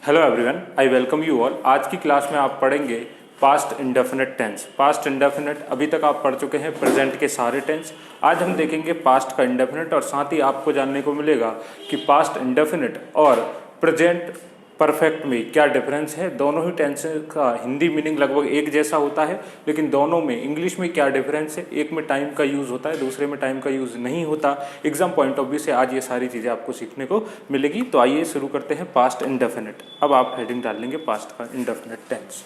Hello everyone, I welcome you all. आज की class में आप पढ़ेंगे past indefinite tense. Past indefinite अभी तक आप पढ़ चुके हैं प्रेजेंट के सारे टेंस। आज हम देखेंगे पास्ट का इंडेफिनिट और साथ ही आपको जानने को मिलेगा कि पास्ट इंडेफिनिट और प्रेजेंट परफेक्ट में क्या डिफरेंस है। दोनों ही टेंस का हिंदी मीनिंग लगभग एक जैसा होता है, लेकिन दोनों में इंग्लिश में क्या डिफरेंस है। एक में टाइम का यूज़ होता है, दूसरे में टाइम का यूज़ नहीं होता। एग्जाम पॉइंट ऑफ व्यू से आज ये सारी चीज़ें आपको सीखने को मिलेगी। तो आइए शुरू करते हैं पास्ट इंडेफिनिट। अब आप हेडिंग डाल लेंगे पास्ट का इंडेफिनिट टेंस।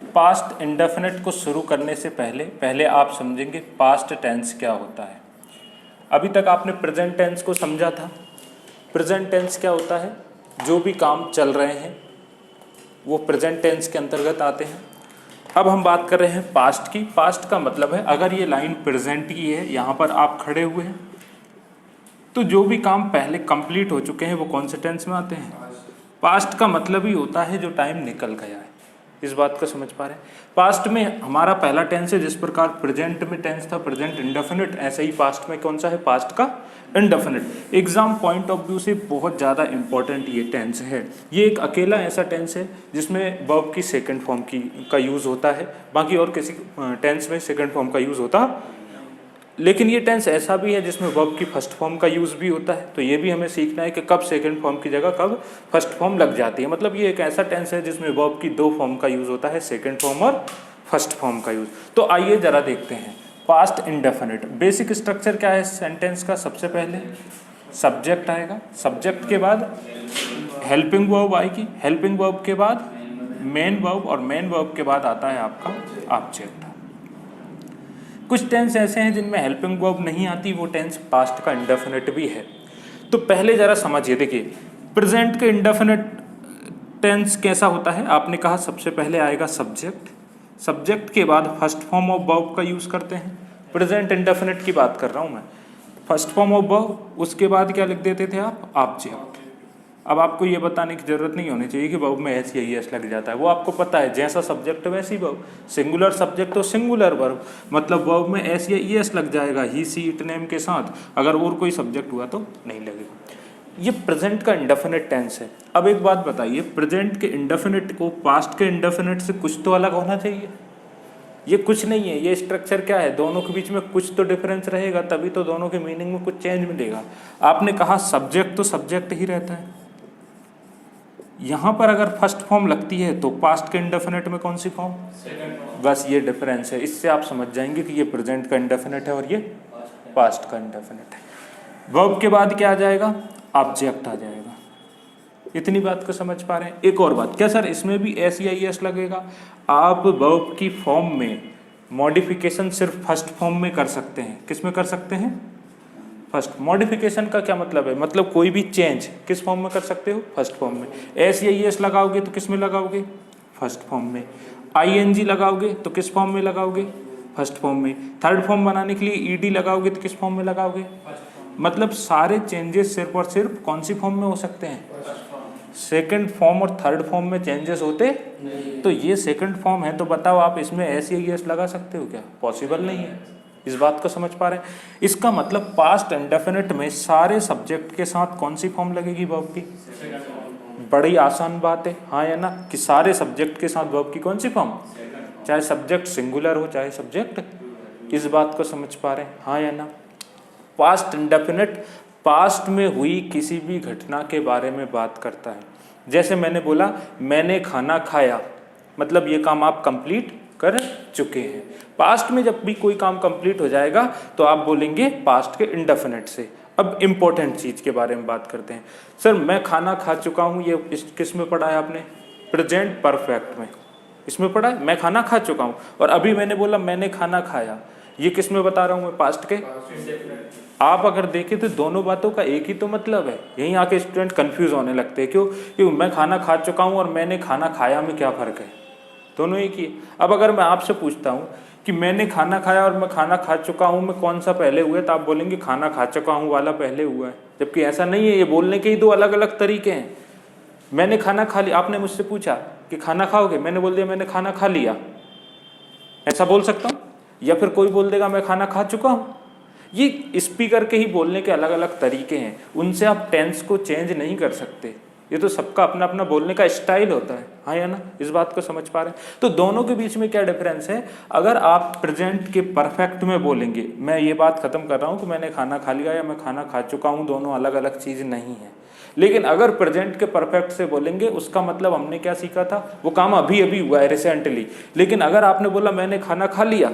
पास्ट इंडेफिनिट को शुरू करने से पहले आप समझेंगे पास्ट टेंस क्या होता है। अभी तक आपने प्रेजेंट टेंस को समझा था। प्रेजेंट टेंस क्या होता है? जो भी काम चल रहे हैं वो प्रेजेंट टेंस के अंतर्गत आते हैं। अब हम बात कर रहे हैं पास्ट की। पास्ट का मतलब है अगर ये लाइन प्रेजेंट की है, यहाँ पर आप खड़े हुए हैं, तो जो भी काम पहले कंप्लीट हो चुके हैं वो कौन से टेंस में आते हैं? पास्ट का मतलब ही होता है जो टाइम निकल गया है। इस बात को समझ पा रहे हैं? पास्ट में हमारा पहला टेंस है, जिस प्रकार प्रेजेंट में टेंस था प्रेजेंट इंडेफिनिट, ऐसे ही पास्ट में कौन सा है? पास्ट का indefinite. Exam point of view से बहुत ज़्यादा इंपॉर्टेंट ये टेंस है। ये एक अकेला ऐसा टेंस है जिसमें वर्ब की सेकंड फॉर्म का यूज़ होता है। बाकी और किसी टेंस में सेकंड फॉर्म का यूज़ होता, लेकिन ये टेंस ऐसा भी है जिसमें वर्ब की फर्स्ट फॉर्म का यूज़ भी होता है। तो ये भी हमें सीखना है कि कब सेकंड फॉर्म की जगह कब फर्स्ट फॉर्म लग जाती है। मतलब ये एक ऐसा टेंस है जिसमें वर्ब की दो फॉर्म का यूज़ होता है, सेकंड फॉर्म और फर्स्ट फॉर्म का यूज़। तो आइए ज़रा देखते हैं पास्ट इंडेफिनिट। बेसिक स्ट्रक्चर क्या है सेंटेंस का? सबसे पहले सब्जेक्ट आएगा, सब्जेक्ट के बाद हेल्पिंग वर्ब आएगी, हेल्पिंग वर्ब के बाद मेन वर्ब और मेन वर्ब के बाद आता है आपका ऑब्जेक्ट। कुछ टेंस ऐसे हैं जिनमें हेल्पिंग वर्ब नहीं आती, वो टेंस पास्ट का इंडेफिनिट भी है। तो पहले जरा समझिए, देखिए प्रेजेंट के इंडेफिनिट टेंस कैसा होता है। आपने कहा सबसे पहले आएगा सब्जेक्ट, सब्जेक्ट के बाद फर्स्ट फॉर्म ऑफ वर्ब का यूज़ करते हैं। प्रेजेंट इंडेफिनिट की बात कर रहा हूँ मैं। फर्स्ट फॉर्म ऑफ वर्ब, उसके बाद क्या लिख देते थे आप? ऑब्जेक्ट। अब आपको ये बताने की जरूरत नहीं होनी चाहिए कि वर्ब में एस या ईएस लग जाता है, वो आपको पता है। जैसा सब्जेक्ट वैसी वर्ब, सिंगुलर सब्जेक्ट तो सिंगुलर वर्ब, मतलब वर्ब में एस या ईएस लग जाएगा ही सी इट नेम के साथ। अगर और कोई सब्जेक्ट हुआ तो नहीं लगेगा। ये प्रेजेंट का इंडेफिनिट टेंस है। अब एक बात बताइए, प्रेजेंट के इंडेफिनिट को पास्ट के इंडेफिनिट से कुछ तो अलग होना चाहिए। ये कुछ नहीं है, ये स्ट्रक्चर क्या है? दोनों के बीच में कुछ तो डिफरेंस रहेगा, तभी तो दोनों के मीनिंग में कुछ चेंज मिलेगा। आपने कहा सब्जेक्ट तो सब्जेक्ट ही रहता है, यहाँ पर अगर फर्स्ट फॉर्म लगती है तो पास्ट के इंडेफिनिट में कौन सी फॉर्म? बस ये डिफरेंस है। इससे आप समझ जाएंगे कि ये प्रेजेंट का इंडेफिनिट है और ये पास्ट का इंडेफिनिट है। वर्ब के बाद क्या आ जाएगा? ऑब्जेक्ट आ जाएगा। इतनी बात को समझ पा रहे हैं? एक और बात, क्या सर इसमें भी एस या एस लगेगा? आप वर्ब की फॉर्म में मॉडिफिकेशन सिर्फ फर्स्ट फॉर्म में कर सकते हैं। किस में कर सकते हैं? फर्स्ट। मॉडिफिकेशन का क्या मतलब है? मतलब कोई भी चेंज किस फॉर्म में कर सकते हो? फर्स्ट फॉर्म में। एस या एस लगाओगे तो किस में लगाओगे? फर्स्ट फॉर्म में। आईएनजी लगाओगे तो किस फॉर्म में लगाओगे? फर्स्ट फॉर्म में। थर्ड फॉर्म बनाने के लिए ईडी लगाओगे तो किस फॉर्म में लगाओगे? मतलब सारे चेंजेस सिर्फ और सिर्फ कौन सी फॉर्म में हो सकते हैं? सेकंड फॉर्म और थर्ड फॉर्म में चेंजेस होते। तो ये सेकंड फॉर्म है, तो बताओ आप इसमें एस या एस लगा सकते हो क्या? पॉसिबल नहीं है। इस बात को समझ पा रहे हैं? इसका मतलब पास्ट इंडेफिनिट में सारे सब्जेक्ट के साथ कौन सी फॉर्म लगेगी वर्ब की? बड़ी आसान बात है, हाँ या ना, कि सारे सब्जेक्ट के साथ वर्ब की कौन सी फॉर्म? चाहे सब्जेक्ट सिंगुलर हो चाहे सब्जेक्ट। इस बात को समझ पा रहे हैं, हाँ या ना? पास्ट इंडेफिनिट पास्ट में हुई किसी भी घटना के बारे में बात करता है। जैसे मैंने बोला मैंने खाना खाया, मतलब ये काम आप कंप्लीट कर चुके हैं। पास्ट में जब भी कोई काम कंप्लीट हो जाएगा तो आप बोलेंगे पास्ट के इंडेफिनिट से। अब इम्पोर्टेंट चीज़ के बारे में बात करते हैं। सर मैं खाना खा चुका हूँ, ये किस में पढ़ा है आपने? प्रेजेंट परफेक्ट में। इसमें पढ़ा है मैं खाना खा चुका हूँ। और अभी मैंने बोला मैंने खाना खाया, ये किस में बता रहा हूँ मैं? पास्ट के। आप अगर देखें तो दोनों बातों का एक ही तो मतलब है। यहीं आके स्टूडेंट कंफ्यूज होने लगते हैं। क्यों? क्योंकि मैं खाना खा चुका हूँ और मैंने खाना खाया में क्या फ़र्क है? दोनों एक ही। अब अगर मैं आपसे पूछता हूँ कि मैंने खाना खाया और मैं खाना खा चुका हूँ में कौन सा पहले हुआ है, तो आप बोलेंगे खाना खा चुका हूँ वाला पहले हुआ है। जबकि ऐसा नहीं है, ये बोलने के ही दो अलग अलग तरीके हैं। मैंने खाना खा लिया, आपने मुझसे पूछा कि खाना खाओगे, मैंने बोल दिया मैंने खाना खा लिया, ऐसा बोल सकता हूँ? या फिर कोई बोल देगा मैं खाना खा चुका हूँ। ये स्पीकर के ही बोलने के अलग अलग तरीके हैं, उनसे आप टेंस को चेंज नहीं कर सकते। ये तो सबका अपना अपना बोलने का स्टाइल होता है, हाँ या ना, इस बात को समझ पा रहे हैं। तो दोनों के बीच में क्या डिफरेंस है? अगर आप प्रेजेंट के परफेक्ट में बोलेंगे, मैं ये बात खत्म कर रहा हूँ कि मैंने खाना खा लिया या मैं खाना खा चुका हूँ, दोनों अलग अलग चीज़ नहीं है। लेकिन अगर प्रेजेंट के परफेक्ट से बोलेंगे, उसका मतलब हमने क्या सीखा था, वो काम अभी अभी हुआ है रिसेंटली। लेकिन अगर आपने बोला मैंने खाना खा लिया,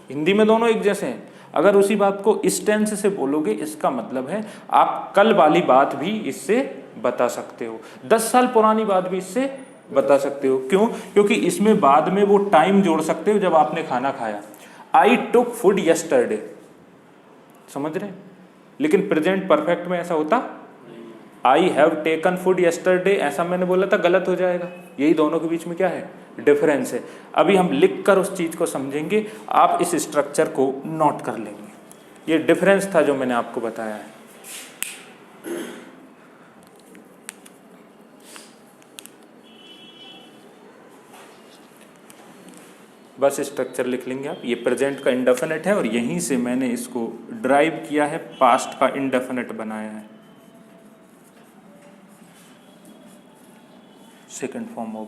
हिंदी में दोनों एक जैसे हैं। अगर उसी बात को इस टेंस से बोलोगे, इसका मतलब है आप कल वाली बात भी इससे बता सकते हो, 10 साल पुरानी बात भी इससे बता सकते हो। क्यों? क्योंकि इसमें बाद में वो टाइम जोड़ सकते हो जब आपने खाना खाया। आई टुक फूड यस्टरडे, समझ रहे हैं? लेकिन प्रेजेंट परफेक्ट में ऐसा होता, I have taken food yesterday, ऐसा मैंने बोला था, गलत हो जाएगा। यही दोनों के बीच में क्या है? डिफरेंस है। अभी हम लिख कर उस चीज को समझेंगे, आप इस स्ट्रक्चर को नोट कर लेंगे। ये डिफरेंस था जो मैंने आपको बताया है। बस स्ट्रक्चर लिख लेंगे आप। ये प्रेजेंट का इंडेफिनिट है और यहीं से मैंने इसको ड्राइव किया है, पास्ट का इंडेफिनिट बनाया है। सेकंड फॉर्म ऑफ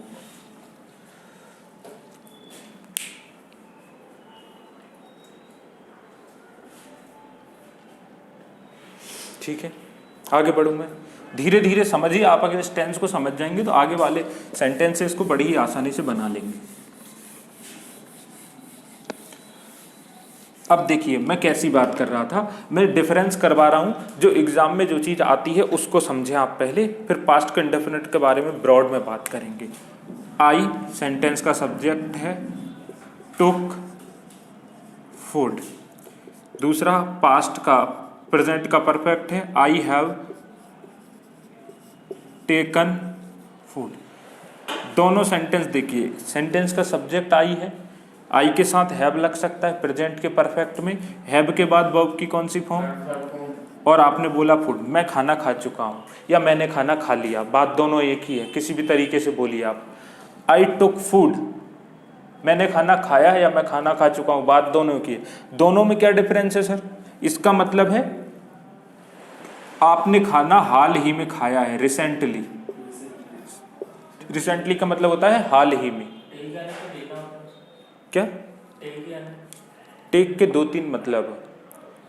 ठीक है। आगे बढ़ूं मैं, धीरे धीरे समझिए। आप अगर इस टेंस को समझ जाएंगे तो आगे वाले सेंटेंसेस को बड़ी ही आसानी से बना लेंगे। अब देखिए मैं कैसी बात कर रहा था, मैं डिफरेंस करवा रहा हूं। जो एग्जाम में जो चीज आती है उसको समझें आप पहले, फिर पास्ट के इंडेफिनिट के बारे में ब्रॉड में बात करेंगे। आई सेंटेंस का सब्जेक्ट है, टुक फूड। दूसरा पास्ट का, प्रेजेंट का परफेक्ट है, आई हैव टेकन फूड। दोनों सेंटेंस देखिए, सेंटेंस का सब्जेक्ट आई है, आई के साथ हैव लग सकता है प्रेजेंट के परफेक्ट में, हैव के बाद वर्ब की कौन सी फॉर्म, और आपने बोला फूड, मैं खाना खा चुका हूं या मैंने खाना खा लिया, बात दोनों एक ही है, किसी भी तरीके से बोलिए आप। आई टुक फूड, मैंने खाना खाया या मैं खाना खा चुका हूं, बात दोनों की है। दोनों में क्या डिफरेंस है सर? इसका मतलब है आपने खाना हाल ही में खाया है, रिसेंटली। रिसेंटली का मतलब होता है हाल ही में। क्या? टेक के 2-3 मतलब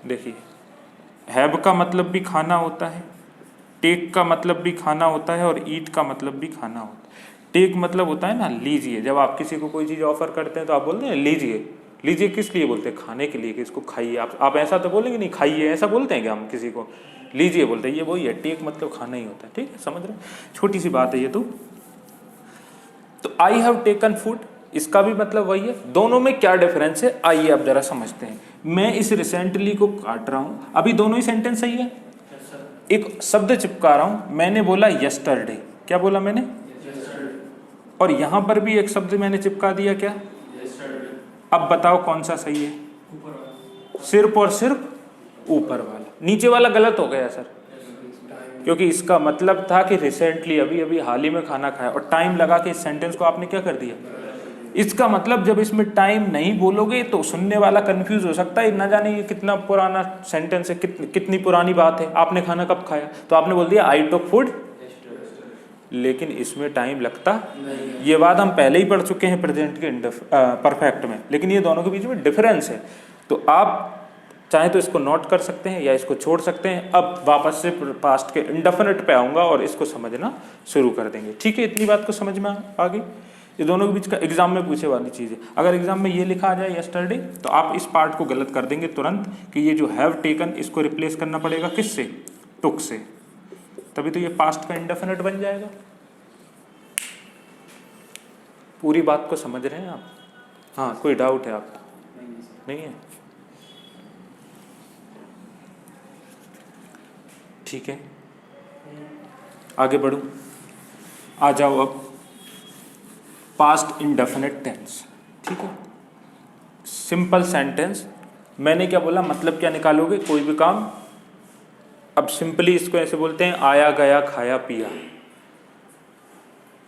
देखिए, हैव का मतलब भी खाना होता है, टेक का मतलब भी खाना होता है, और ईट का मतलब भी खाना होता है। टेक मतलब होता है ना लीजिए, जब आप किसी को कोई चीज़ ऑफर करते हैं तो आप बोलते हैं लीजिए। लीजिए किस लिए बोलते हैं? खाने के लिए, कि इसको खाइए। आप ऐसा तो बोलेंगे नहीं खाइए, ऐसा बोलते हैं क्या हम किसी को? लीजिए बोलते हैं, ये वही है। टेक मतलब खाना ही होता है, ठीक है, समझ रहे हैं? छोटी सी बात है ये तो आई हैव टेकन फूड, इसका भी मतलब वही है। दोनों में क्या डिफरेंस है आइए अब जरा समझते हैं। मैं इस रिसेंटली को काट रहा हूं, अभी दोनों ही सेंटेंस सही है। एक शब्द चिपका रहा हूं, मैंने बोला यस्टरडे, क्या बोला मैंने? और यहां पर भी एक शब्द मैंने चिपका दिया, क्या? अब बताओ कौन सा सही है? सिर्फ और सिर्फ ऊपर वाला, नीचे वाला गलत हो गया सर, क्योंकि इसका मतलब था कि रिसेंटली, अभी अभी हाल ही में खाना खाया, और टाइम लगा के इस सेंटेंस को आपने क्या कर दिया। इसका मतलब जब इसमें टाइम नहीं बोलोगे तो सुनने वाला कंफ्यूज हो सकता है, ना जाने ये कितना पुराना सेंटेंस है, कितनी पुरानी बात है, आपने खाना कब खाया, तो आपने बोल दिया आई टुक फूड, लेकिन इसमें टाइम लगता नहीं। ये बात हम पहले ही पढ़ चुके हैं प्रेजेंट के परफेक्ट में, लेकिन ये दोनों के बीच में डिफरेंस है। तो आप चाहे तो इसको नोट कर सकते हैं या इसको छोड़ सकते हैं। अब वापस से पास्ट के इंडेफिनिट पे आऊंगा और इसको समझना शुरू कर देंगे, ठीक है? इतनी बात को समझ में आ गई? ये दोनों के बीच का एग्जाम में पूछे वाली चीज़ है। अगर एग्जाम में ये लिखा आ जाए यस्टरडे, तो आप इस पार्ट को गलत कर देंगे तुरंत, कि ये जो हैव टेकन इसको रिप्लेस करना पड़ेगा किससे? टुक से, तभी तो ये पास्ट का इंडेफिनिट बन जाएगा। पूरी बात को समझ रहे हैं आप? हाँ, कोई डाउट है आपको? नहीं है? ठीक है, आगे बढ़ूं। आ जाओ अब पास्ट इंडेफिनिट टेंस, ठीक है? Simple sentence. मैंने क्या बोला, मतलब क्या निकालोगे? कोई भी काम। अब सिंपली इसको ऐसे बोलते हैं, आया गया खाया पिया,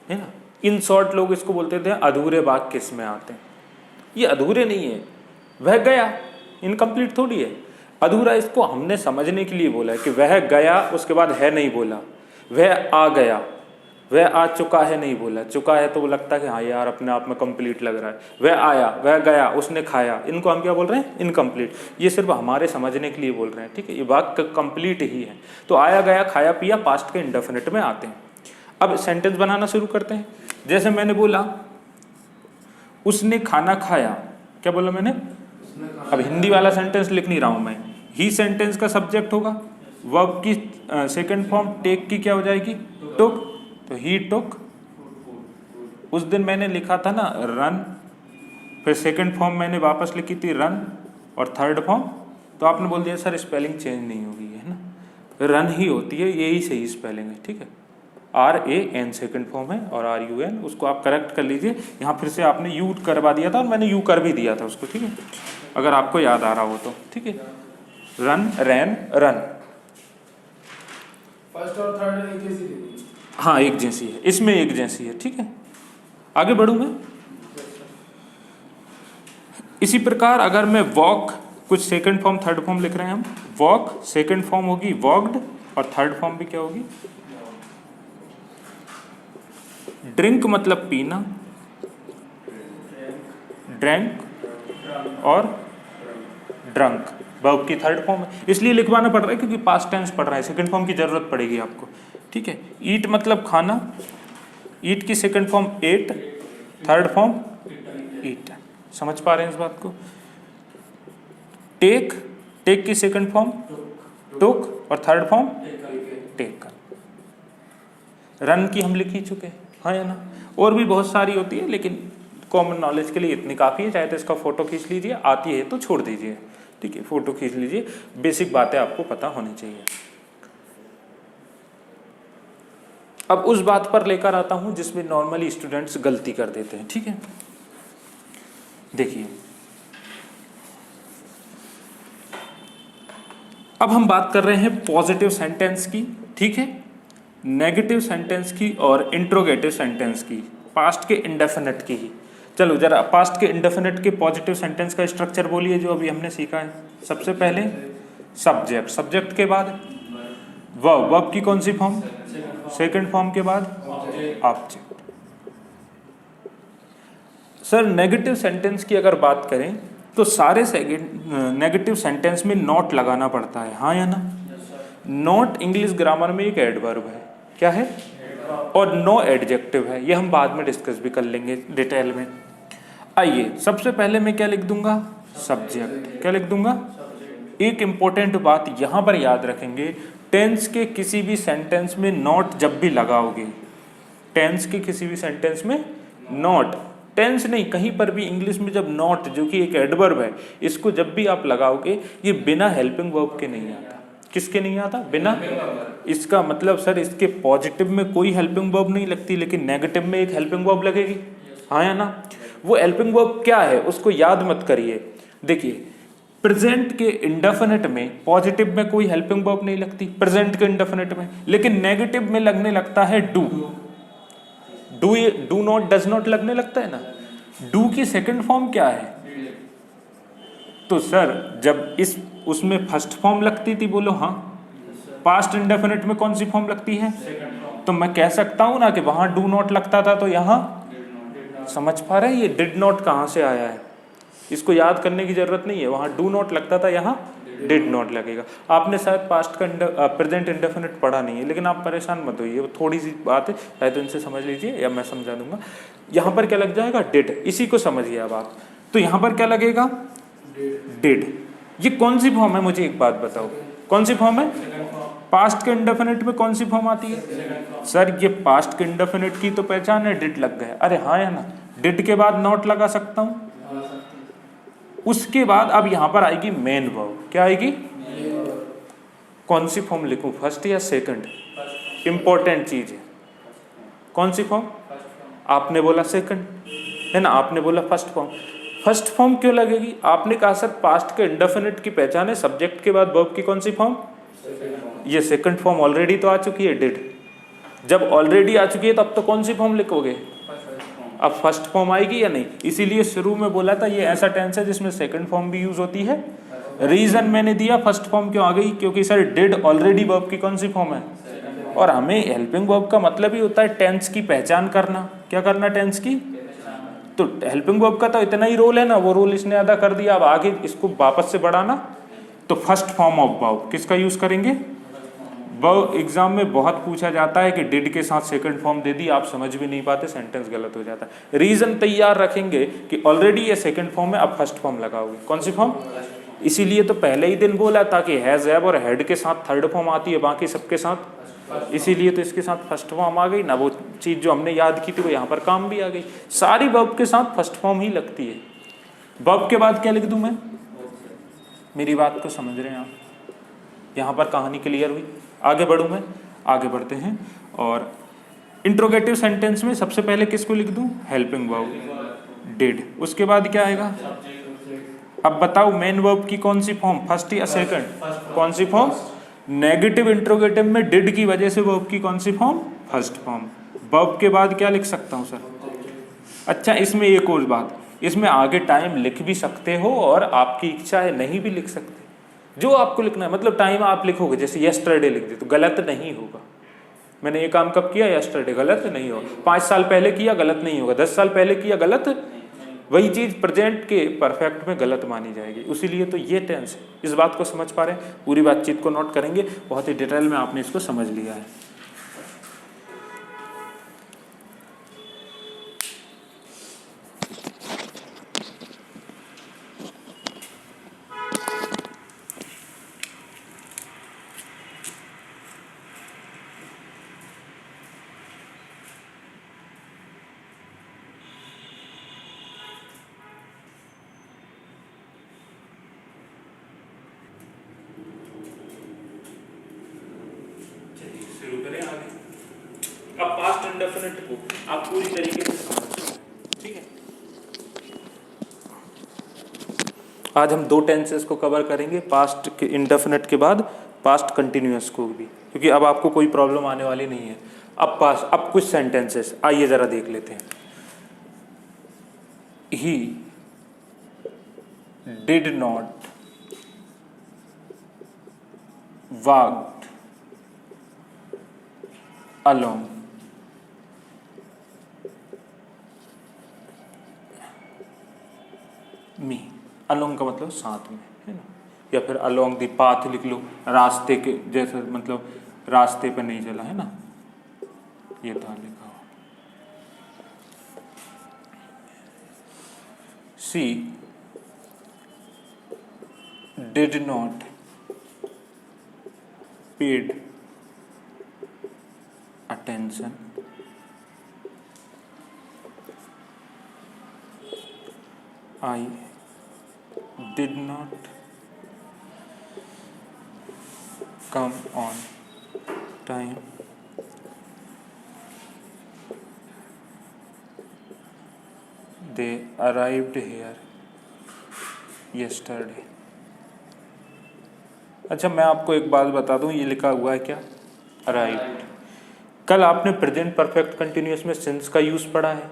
है ना? इन शॉर्ट लोग इसको बोलते थे अधूरे वाक्य किस में आते हैं। ये अधूरे नहीं है, वह गया, इनकम्प्लीट थोड़ी है। अधूरा इसको हमने समझने के लिए बोला है कि वह गया, उसके बाद है नहीं बोला। वह आ गया, वह आ चुका है नहीं बोला। चुका है तो वो लगता है कि हाँ यार अपने आप में कंप्लीट लग रहा है। वह आया, वह गया, उसने खाया, इनको हम क्या बोल रहे हैं? इनकम्प्लीट। ये सिर्फ हमारे समझने के लिए बोल रहे हैं, ठीक है। ये वाक्य कंप्लीट ही है। तो आया, गया, खाया, पिया पास्ट के इंडेफिनिट में आते हैं। अब सेंटेंस बनाना शुरू करते हैं। जैसे मैंने बोला उसने खाना खाया, क्या बोला मैंने? अब हिंदी वाला सेंटेंस लिख नहीं रहा हूं मैं। ही सेंटेंस का सब्जेक्ट होगा, वर्ब की सेकंड फॉर्म टेक की क्या हो जाएगी? टुक। तो ही टुक। उस दिन मैंने लिखा था ना रन, फिर सेकंड फॉर्म मैंने वापस लिखी थी रन, और थर्ड फॉर्म तो आपने बोल दिया सर स्पेलिंग चेंज नहीं होगी, है ना, रन ही होती है, यही सही स्पेलिंग है, ठीक है। RAN सेकंड फॉर्म है और RUN, उसको आप करेक्ट कर लीजिए। यहाँ फिर से आपने यू करवा दिया था और मैंने यू कर भी दिया था उसको, ठीक है, अगर आपको याद आ रहा हो तो, ठीक है। रन, रैन, रन, फर्स्ट और थर्ड एक जैसी है। हाँ एक जैसी है, इसमें एक जैसी है, ठीक है। आगे बढ़ूँ मैं। इसी प्रकार अगर मैं वॉक, कुछ सेकंड फॉर्म थर्ड फॉर्म लिख रहे हैं हम, वॉक सेकंड फॉर्म होगी वॉक्ड, और थर्ड फॉर्म भी क्या होगी? ड्रिंक मतलब पीना, ड्रैंक और ड्रंक वर्ब की थर्ड फॉर्म है, इसलिए लिखवाना पड़ रहा है क्योंकि पास्ट टेंस पढ़ रहा है, सेकंड फॉर्म की जरूरत पड़ेगी आपको, ठीक है। ईट मतलब खाना, ईट की second form ate, third form eat. समझ पा रहे हैं इस बात को? टेक, टेक की सेकंड फॉर्म टुक और थर्ड फॉर्म टेक। रन की हम लिख ही चुके हैं, हाँ या ना। और भी बहुत सारी होती है लेकिन कॉमन नॉलेज के लिए इतनी काफ़ी है। चाहे तो इसका फोटो खींच लीजिए, आती है तो छोड़ दीजिए, ठीक है, फोटो खींच लीजिए, बेसिक बातें आपको पता होनी चाहिए। अब उस बात पर लेकर आता हूं जिसमें नॉर्मली स्टूडेंट्स गलती कर देते हैं, ठीक है। देखिए अब हम बात कर रहे हैं पॉजिटिव सेंटेंस की, ठीक है, नेगेटिव सेंटेंस की और इंट्रोगेटिव सेंटेंस की, पास्ट के इंडेफिनिट की ही। चलो जरा पास्ट के इंडेफिनिट के पॉजिटिव सेंटेंस का स्ट्रक्चर बोलिए जो अभी हमने सीखा है। सबसे पहले सब्जेक्ट, सब्जेक्ट के बाद वर्ब, वर्ब की कौन सी फॉर्म? सेकंड फॉर्म के बाद ऑब्जेक्ट। सर नेगेटिव सेंटेंस की अगर बात करें तो सारे नेगेटिव सेंटेंस में नॉट लगाना पड़ता है, हाँ या ना। नॉट इंग्लिश ग्रामर में एक एडवर्ब है, क्या है? और नो एडजेक्टिव है, ये हम बाद में डिस्कस भी कर लेंगे डिटेल में। आइए सबसे पहले मैं क्या लिख दूंगा? सब्जेक्ट। क्या लिख दूंगा? एक इंपॉर्टेंट बात यहां पर याद रखेंगे, टेंस के किसी भी सेंटेंस में नॉट जब भी लगाओगे, टेंस के किसी भी सेंटेंस में नॉट, टेंस नहीं कहीं पर भी इंग्लिश में जब नॉट जो कि एक एडवर्ब है, इसको जब भी आप लगाओगे ये बिना हेल्पिंग वर्ब के नहीं आता। किसके नहीं आता? बिना। इसका मतलब सर इसके पॉजिटिव में कोई हेल्पिंग वर्ब नहीं लगती लेकिन नेगेटिव में एक हेल्पिंग वर्ब लगेगी, हाँ या ना। वो हेल्पिंग वर्ब क्या है उसको याद मत करिए। देखिए प्रेजेंट के इंडेफिनिट में पॉजिटिव में कोई हेल्पिंग वर्ब नहीं लगती, प्रेजेंट के इंडेफिनिट में, लेकिन नेगेटिव में लगने लगता है do. Do not, does not लगने लगता है ना। डू की सेकंड फॉर्म क्या है? तो सर जब इस उसमें फर्स्ट फॉर्म लगती थी, बोलो हाँ। पास्ट इंडेफिनिट में कौन सी फॉर्म लगती है? तो मैं कह सकता हूं ना कि वहां डू नॉट लगता था तो यहाँ, समझ पा रहे हैं ये डिड नॉट कहां से आया है, इसको याद करने की जरूरत नहीं है। वहां डू नॉट लगता था, यहाँ डिड नॉट लगेगा। आपने शायद पास्ट का प्रेजेंट इंडेफिनिट पढ़ा नहीं है लेकिन आप परेशान मत होइए, वो थोड़ी सी बात है, चाहे तो इनसे समझ लीजिए या मैं समझा दूंगा। यहाँ पर क्या लग जाएगा? डिड, इसी को समझिए अब आप। तो यहाँ पर क्या लगेगा? डिड। ये कौन सी फॉर्म है मुझे एक बात बताओ, कौन सी फॉर्म है? पास्ट के इंडेफिनिट में कौन सी फॉर्म आती है? सर ये पास्ट के इंडेफिनिट की तो पहचान है, डिड लग गए। अरे हाँ या ना, डिड के बाद नॉट लगा सकता हूं। उसके बाद अब यहां पर आएगी मेन वर्ब। क्या आएगी? कौन सी फॉर्म लिखूं, फर्स्ट या सेकंड? इंपॉर्टेंट चीज है, कौन सी फॉर्म? आपने बोला सेकंड है ना, आपने बोला फर्स्ट फॉर्म। फर्स्ट फॉर्म क्यों लगेगी? आपने कहा सर पास्ट के इंडेफिनिट की पहचान है, सब्जेक्ट के बाद वर्ब की कौन सी फॉर्म? ये सेकंड फॉर्म ऑलरेडी तो आ चुकी है, डिड। जब ऑलरेडी आ चुकी है तब तो कौन सी फॉर्म लिखोगे? अब फर्स्ट फॉर्म आएगी या नहीं। इसीलिए शुरू में बोला था ये ऐसा टेंस है जिसमें सेकंड फॉर्म भी यूज होती है रीजन मैंने दिया फर्स्ट फॉर्म क्यों आ गई, क्योंकि सर डिड ऑलरेडी वर्ब की कौन सी फॉर्म है, और हमें हेल्पिंग वर्ब का मतलब ही होता है टेंस की पहचान करना। क्या करना, टेंस की। तो हेल्पिंग वर्ब का तो इतना ही रोल है ना, वो रोल इसने अदा कर दिया। अब आगे इसको वापस से बढ़ाना, तो फर्स्ट फॉर्म ऑफ वर्ब किसका यूज करेंगे, वर्ब। एग्जाम में बहुत पूछा जाता है कि डिड के साथ सेकंड फॉर्म दे दी, आप समझ भी नहीं पाते, सेंटेंस गलत हो जाता है। रीजन तैयार रखेंगे कि ऑलरेडी ये सेकंड फॉर्म है, अब फर्स्ट फॉर्म लगाओगे। कौन सी फॉर्म, इसीलिए तो पहले ही दिन बोला था कि हैज हैव और हेड के साथ थर्ड फॉर्म आती है, बाकी सबके साथ, इसीलिए तो इसके साथ फर्स्ट फॉर्म आ गई ना। वो चीज जो हमने याद की थी वो यहाँ पर काम भी आ गई। सारी वर्ब के साथ फर्स्ट फॉर्म ही लगती है। वर्ब के बाद क्या लिख दूं मैं, मेरी बात को समझ रहे हैं आप, यहाँ पर कहानी क्लियर हुई। आगे बढ़ूं मैं, आगे बढ़ते हैं। और इंट्रोगेटिव सेंटेंस में सबसे पहले किसको लिख दूं, हेल्पिंग वर्ब डिड। उसके बाद क्या आएगा, अब बताओ मेन वर्ब की कौन सी फॉर्म, फर्स्ट या सेकंड, कौन सी फॉर्म, नेगेटिव इंट्रोगेटिव में डिड की वजह से वर्ब की कौन सी फॉर्म, फर्स्ट फॉर्म। वर्ब के बाद क्या लिख सकता हूं सर, अच्छा इसमें एक और बात, इसमें आगे टाइम लिख भी सकते हो और आपकी इच्छा है नहीं भी लिख सकते, जो आपको लिखना है। मतलब टाइम आप लिखोगे, जैसे यस्टरडे लिख दे तो गलत नहीं होगा। मैंने ये काम कब किया, यस्टरडे, गलत नहीं होगा। 5 साल पहले किया, गलत नहीं होगा। 10 साल पहले किया, गलत, वही चीज प्रेजेंट के परफेक्ट में गलत मानी जाएगी। उसीलिए तो ये टेंस है। इस बात को समझ पा रहे हैं, पूरी बातचीत को नोट करेंगे, बहुत ही डिटेल में आपने इसको समझ लिया है। शुरू करें आगे। अब पास्ट इंडेफिनिट को आप पूरी तरीके से समझ, ठीक है। आज हम 2 टेंसेस को कवर करेंगे, पास्ट के इंडेफिनिट के बाद पास्ट कंटिन्यूअस को भी, क्योंकि अब आपको कोई प्रॉब्लम आने वाली नहीं है। अब कुछ सेंटेंसेस आइए जरा देख लेते हैं। He did not walked along me, along का मतलब साथ में, है ना, या फिर along the path लिख लो, रास्ते के जैसे, मतलब रास्ते पे नहीं चला, है ना, ये था लिखा हो। She did not paid attention I did not come on time they arrived here yesterday। अच्छा मैं आपको एक बात बता दूं, ये लिखा हुआ है क्या, अराइव्ड। कल आपने प्रेजेंट परफेक्ट कंटिन्यूअस में सिंस का यूज पढ़ा है,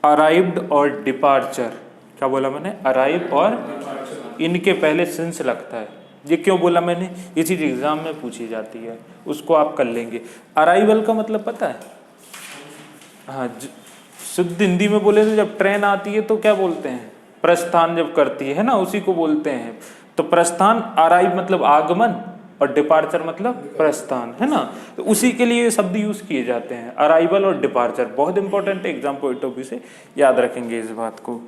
अराइव्ड और डिपार्चर। क्या बोला मैंने, अराइव और इनके पहले सिंस लगता है। ये क्यों बोला मैंने, ये चीज एग्जाम में पूछी जाती है, उसको आप कर लेंगे। अराइवल का मतलब पता है, हाँ शुद्ध हिंदी में बोले तो जब ट्रेन आती है तो क्या बोलते हैं, प्रस्थान जब करती है ना, उसी को बोलते हैं। तो प्रस्थान, अराइव मतलब आगमन और डिपार्चर मतलब प्रस्थान, है ना। तो उसी के लिए शब्द यूज किए जाते हैं, अराइवल और डिपार्चर। बहुत इंपॉर्टेंट है, एग्जाम पॉइंट ऑफ व्यू से याद रखेंगे इस बात को।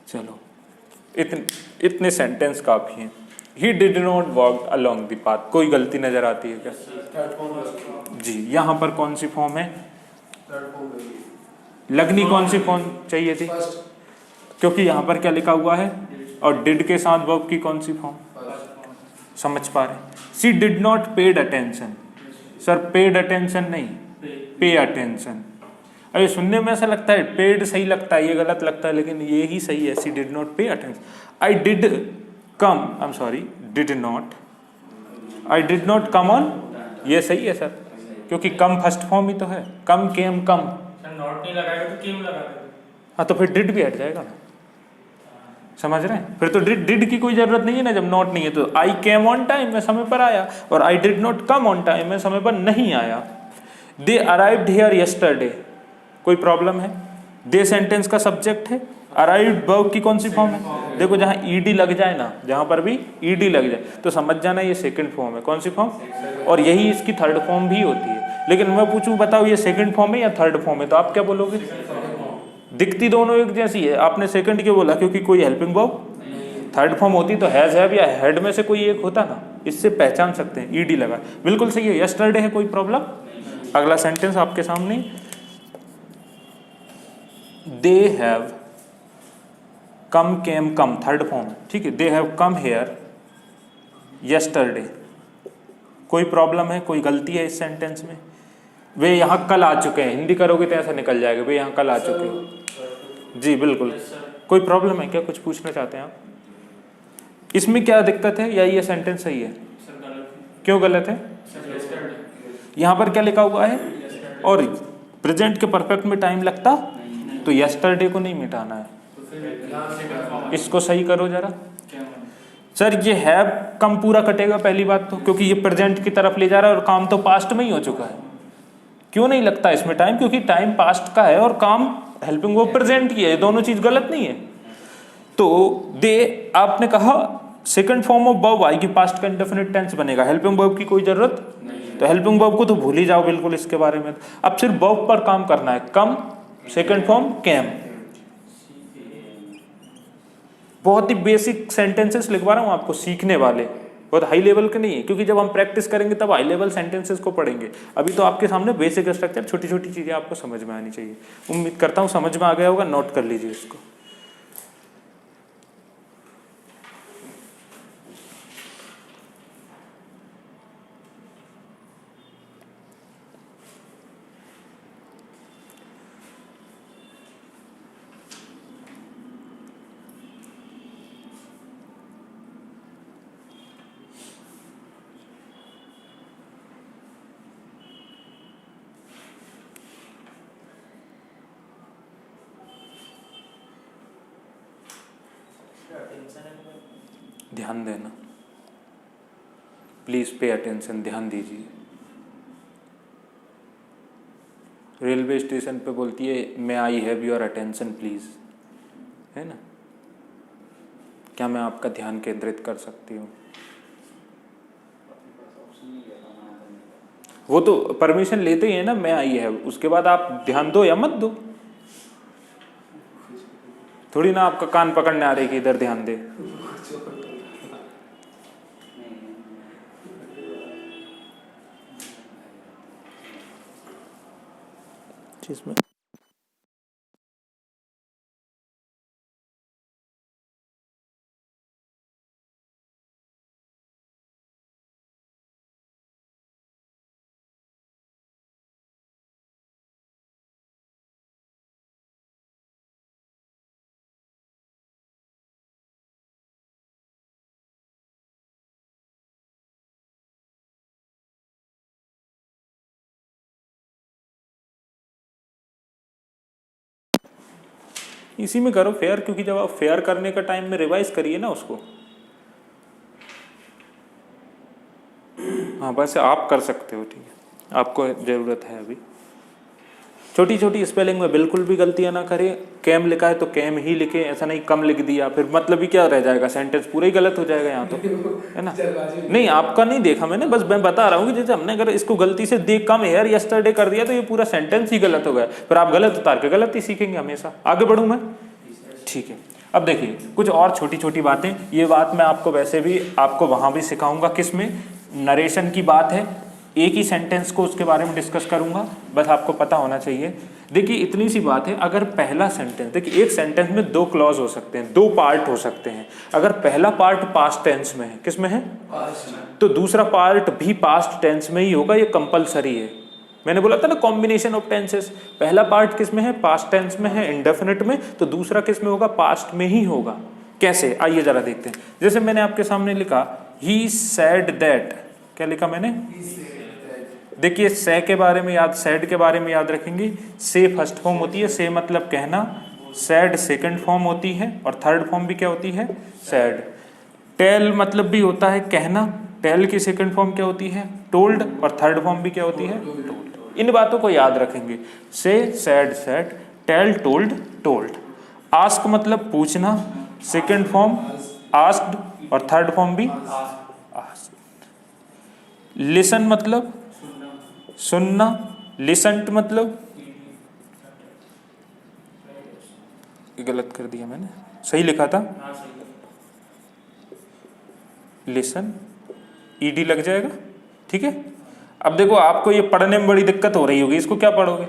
चलो इतने सेंटेंस काफी हैं। He did not walk along the path, कोई गलती नजर आती है क्या जी। यहाँ पर कौन सी फॉर्म है, लगनी कौन सी फॉर्म चाहिए थी, क्योंकि यहाँ पर क्या लिखा हुआ है, और डिड के साथ वर्ब की कौन सी फॉर्म, समझ पा रहे। She did not paid attention, sir paid attention नहीं, पे अटेंशन। अरे सुनने में ऐसा लगता है पेड सही लगता है, ये गलत लगता है, लेकिन ये ही सही है। She did not pay attention. I did come, I am sorry, did not, I did not come on, ये सही है सर, क्योंकि कम फर्स्ट फॉर्म ही तो है। कम केम कम, नॉट नहीं लगाएगा तो केम लगा देगा। हाँ तो फिर डिड भी हट जाएगा ना समझ रहे हैं? फिर तो डिड की कोई जरूरत नहीं है ना, जब नॉट नहीं है तो आई केम ऑन टाइम, मैं समय पर आया, और आई did not come on time, मैं समय पर नहीं आया। दे अराइव्ड हियर यस्टरडे, कोई प्रॉब्लम है? दे सेंटेंस का सब्जेक्ट है, अराइव्ड वर्ब की कौन सी फॉर्म है? देखो जहां ईडी लग जाए ना, जहां पर भी ईडी लग जाए तो समझ जाना ये सेकंड फॉर्म है। कौन सी फॉर्म? और यही इसकी थर्ड फॉर्म भी होती है। लेकिन मैं पूछूं बताओ ये सेकंड फॉर्म है या थर्ड फॉर्म है, तो आप क्या बोलोगे? दिखती दोनों एक जैसी है। आपने सेकंड क्यों बोला? क्योंकि कोई हेल्पिंग वर्ब थर्ड फॉर्म होती तो हैज हैव या हेड में से कोई एक होता ना, इससे पहचान सकते हैं ईडी लगा। बिल्कुल सही है, यस्टरडे है, कोई प्रॉब्लम? अगला सेंटेंस आपके सामने, they have come came come, third form, ठीक है। They have come here yesterday, कोई प्रॉब्लम है, कोई गलती है इस सेंटेंस में? वे यहाँ कल आ चुके हैं, हिंदी करोगे तो ऐसा निकल जाएगा, वे यहाँ कल आ चुके हैं। जी बिल्कुल, कोई प्रॉब्लम है क्या? कुछ पूछना चाहते हैं आप? इसमें क्या दिक्कत है या ये सेंटेंस सही है? क्यों गलत है? यहाँ पर क्या लिखा हुआ है? और प्रेजेंट के परफेक्ट में टाइम लगता तो यस्टरडे को नहीं मिटाना है। इसको सही करो जरा। सर ये हैव कम पूरा कटेगा पहली बात तो, क्योंकि ये प्रेजेंट की तरफ ले जा रहा है और काम तो पास्ट में ही हो चुका है। क्यों नहीं लगता इसमें टाइम? क्योंकि टाइम पास्ट का है और काम हेल्पिंग वर्ब प्रेजेंट की है, दोनों चीज गलत नहीं है। तो दे, आपने कहा सेकंड फॉर्म ऑफ वर्ब आएगी, पास्ट का इंडेफिनिट टेंस बनेगा, हेल्पिंग वर्ब की कोई जरूरत नहीं। तो हेल्पिंग वर्ब को तो भूल ही जाओ बिल्कुल इसके बारे में। अब सिर्फ वर्ब पर काम करना है, कम सेकंड फॉर्म केम। बहुत ही बेसिक सेंटेंसेस लिखवा रहा हूं आपको, सीखने वाले, बहुत हाई लेवल के नहीं है, क्योंकि जब हम प्रैक्टिस करेंगे तब हाई लेवल सेंटेंसेस को पढ़ेंगे। अभी तो आपके सामने बेसिक स्ट्रक्चर, छोटी छोटी चीजें आपको समझ में आनी चाहिए। उम्मीद करता हूं समझ में आ गया होगा, नोट कर लीजिए इसको। ध्यान देना, प्लीज पे अटेंशन, ध्यान दीजिए। रेलवे स्टेशन पे बोलती है may I have your attention please, है ना? क्या मैं आपका ध्यान केंद्रित कर सकती हूँ? वो तो परमिशन लेते ही है ना, मैं आई है, उसके बाद आप ध्यान दो या मत दो। थोड़ी ना आपका कान पकड़ने आ रही कि इधर ध्यान दे। जिसमें इसी में करो फेयर, क्योंकि जब आप फेयर करने का टाइम में रिवाइज करिए ना उसको। हाँ बस आप कर सकते हो, ठीक है, आपको जरूरत है अभी। छोटी छोटी स्पेलिंग में बिल्कुल भी गलतियां ना करें। कैम लिखा है तो कैम ही लिखे, ऐसा नहीं कम लिख दिया, फिर मतलब ही क्या रह जाएगा, सेंटेंस पूरा ही गलत हो जाएगा यहाँ तो, है ना? नहीं आपका नहीं देखा मैंने, बस मैं बता रहा हूँ कि जैसे हमने अगर इसको गलती से दे कम हेयर यस्टरडे कर दिया तो ये पूरा सेंटेंस ही गलत हो गया। फिर आप गलत उतार के गलत ही सीखेंगे हमेशा। आगे बढ़ूँ मैं? ठीक है, अब देखिए कुछ और छोटी छोटी बातें। ये बात मैं आपको वैसे भी आपको वहां भी सिखाऊंगा, किसमें? नरेशन की बात है, एक ही सेंटेंस को उसके बारे में डिस्कस करूंगा, बस आपको पता होना चाहिए। देखिए इतनी सी बात है, अगर पहला सेंटेंस, देखिए एक सेंटेंस में दो क्लॉज हो सकते हैं, दो पार्ट हो सकते हैं। अगर पहला पार्ट पास्ट टेंस में है, किस में है? तो दूसरा पार्ट भी पास्ट टेंस में ही होगा, ये कंपलसरी है। मैंने बोला था ना कॉम्बिनेशन ऑफ टेंसेस, पहला पार्ट किस में है? पास्ट टेंस में है, इंडेफिनिट में, तो दूसरा किस में होगा? पास्ट में ही होगा। कैसे? आइए जरा देखते हैं। जैसे मैंने आपके सामने लिखा ही सेड दैट, क्या लिखा मैंने? देखिए से के बारे में याद, सेड के बारे में याद रखेंगे। से फर्स्ट फॉर्म होती है, से मतलब कहना, सैड सेकंड फॉर्म होती है और थर्ड फॉर्म भी क्या होती है, सैड। टेल मतलब भी होता है कहना, टेल की सेकंड फॉर्म क्या होती है, टोल्ड, और थर्ड फॉर्म भी क्या होती है, टोल्ड। इन बातों को याद रखेंगे, say said said, tell told told. Ask मतलब पूछना, सेकंड फॉर्म आस्क्ड और थर्ड फॉर्म भी आस्क्ड। लिसन मतलब सुनना, लिसंट मतलब, गलत कर दिया मैंने, सही लिखा था, लिसन ईडी लग जाएगा, ठीक है। अब देखो आपको ये पढ़ने में बड़ी दिक्कत हो रही होगी, इसको क्या पढ़ोगे,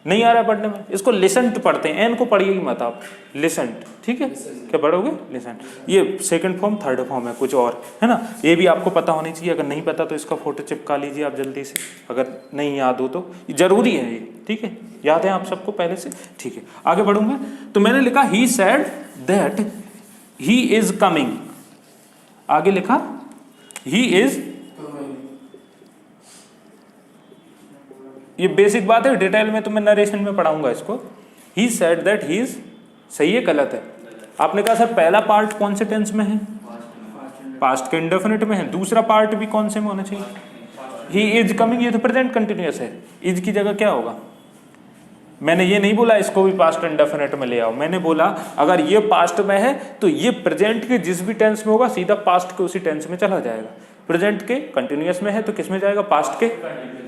नहीं आ रहा है पढ़ने में, इसको लिसंट पढ़ते हैं, एन को पढ़िए मत आप, लिसंट, ठीक है, क्या पढ़ोगे, लिसंट। ये सेकंड फॉर्म थर्ड फॉर्म है, कुछ और है ना, ये भी आपको पता होनी चाहिए। अगर नहीं पता तो इसका फोटो चिपका लीजिए आप जल्दी से, अगर नहीं याद हो तो जरूरी है ये, ठीक है, याद है आप सबको पहले से, ठीक है। आगे बढ़ूंगा, तो मैंने लिखा he said that he is coming, आगे लिखा ही इज, ये बेसिक बात है, डिटेल में तो मैं नरेशन में पढ़ाऊंगा इसको। He said that he is, सही है गलत है, आपने कहा सर पहला पार्ट कौन से टेंस में है, पास्ट के इंडेफिनिट में है, दूसरा पार्ट भी कौन से में होना चाहिए, ही इज कमिंग, ये तो प्रेजेंट कंटिन्यूअस है, इज की जगह क्या होगा। मैंने ये नहीं बोला इसको भी पास्ट इंडेफिनिट में ले आओ, मैंने बोला अगर ये पास्ट में है तो ये प्रेजेंट के जिस भी टेंस में होगा सीधा पास्ट के उसी टेंस में चला जाएगा। प्रेजेंट के कंटिन्यूअस में है तो किस में जाएगा, पास्ट के।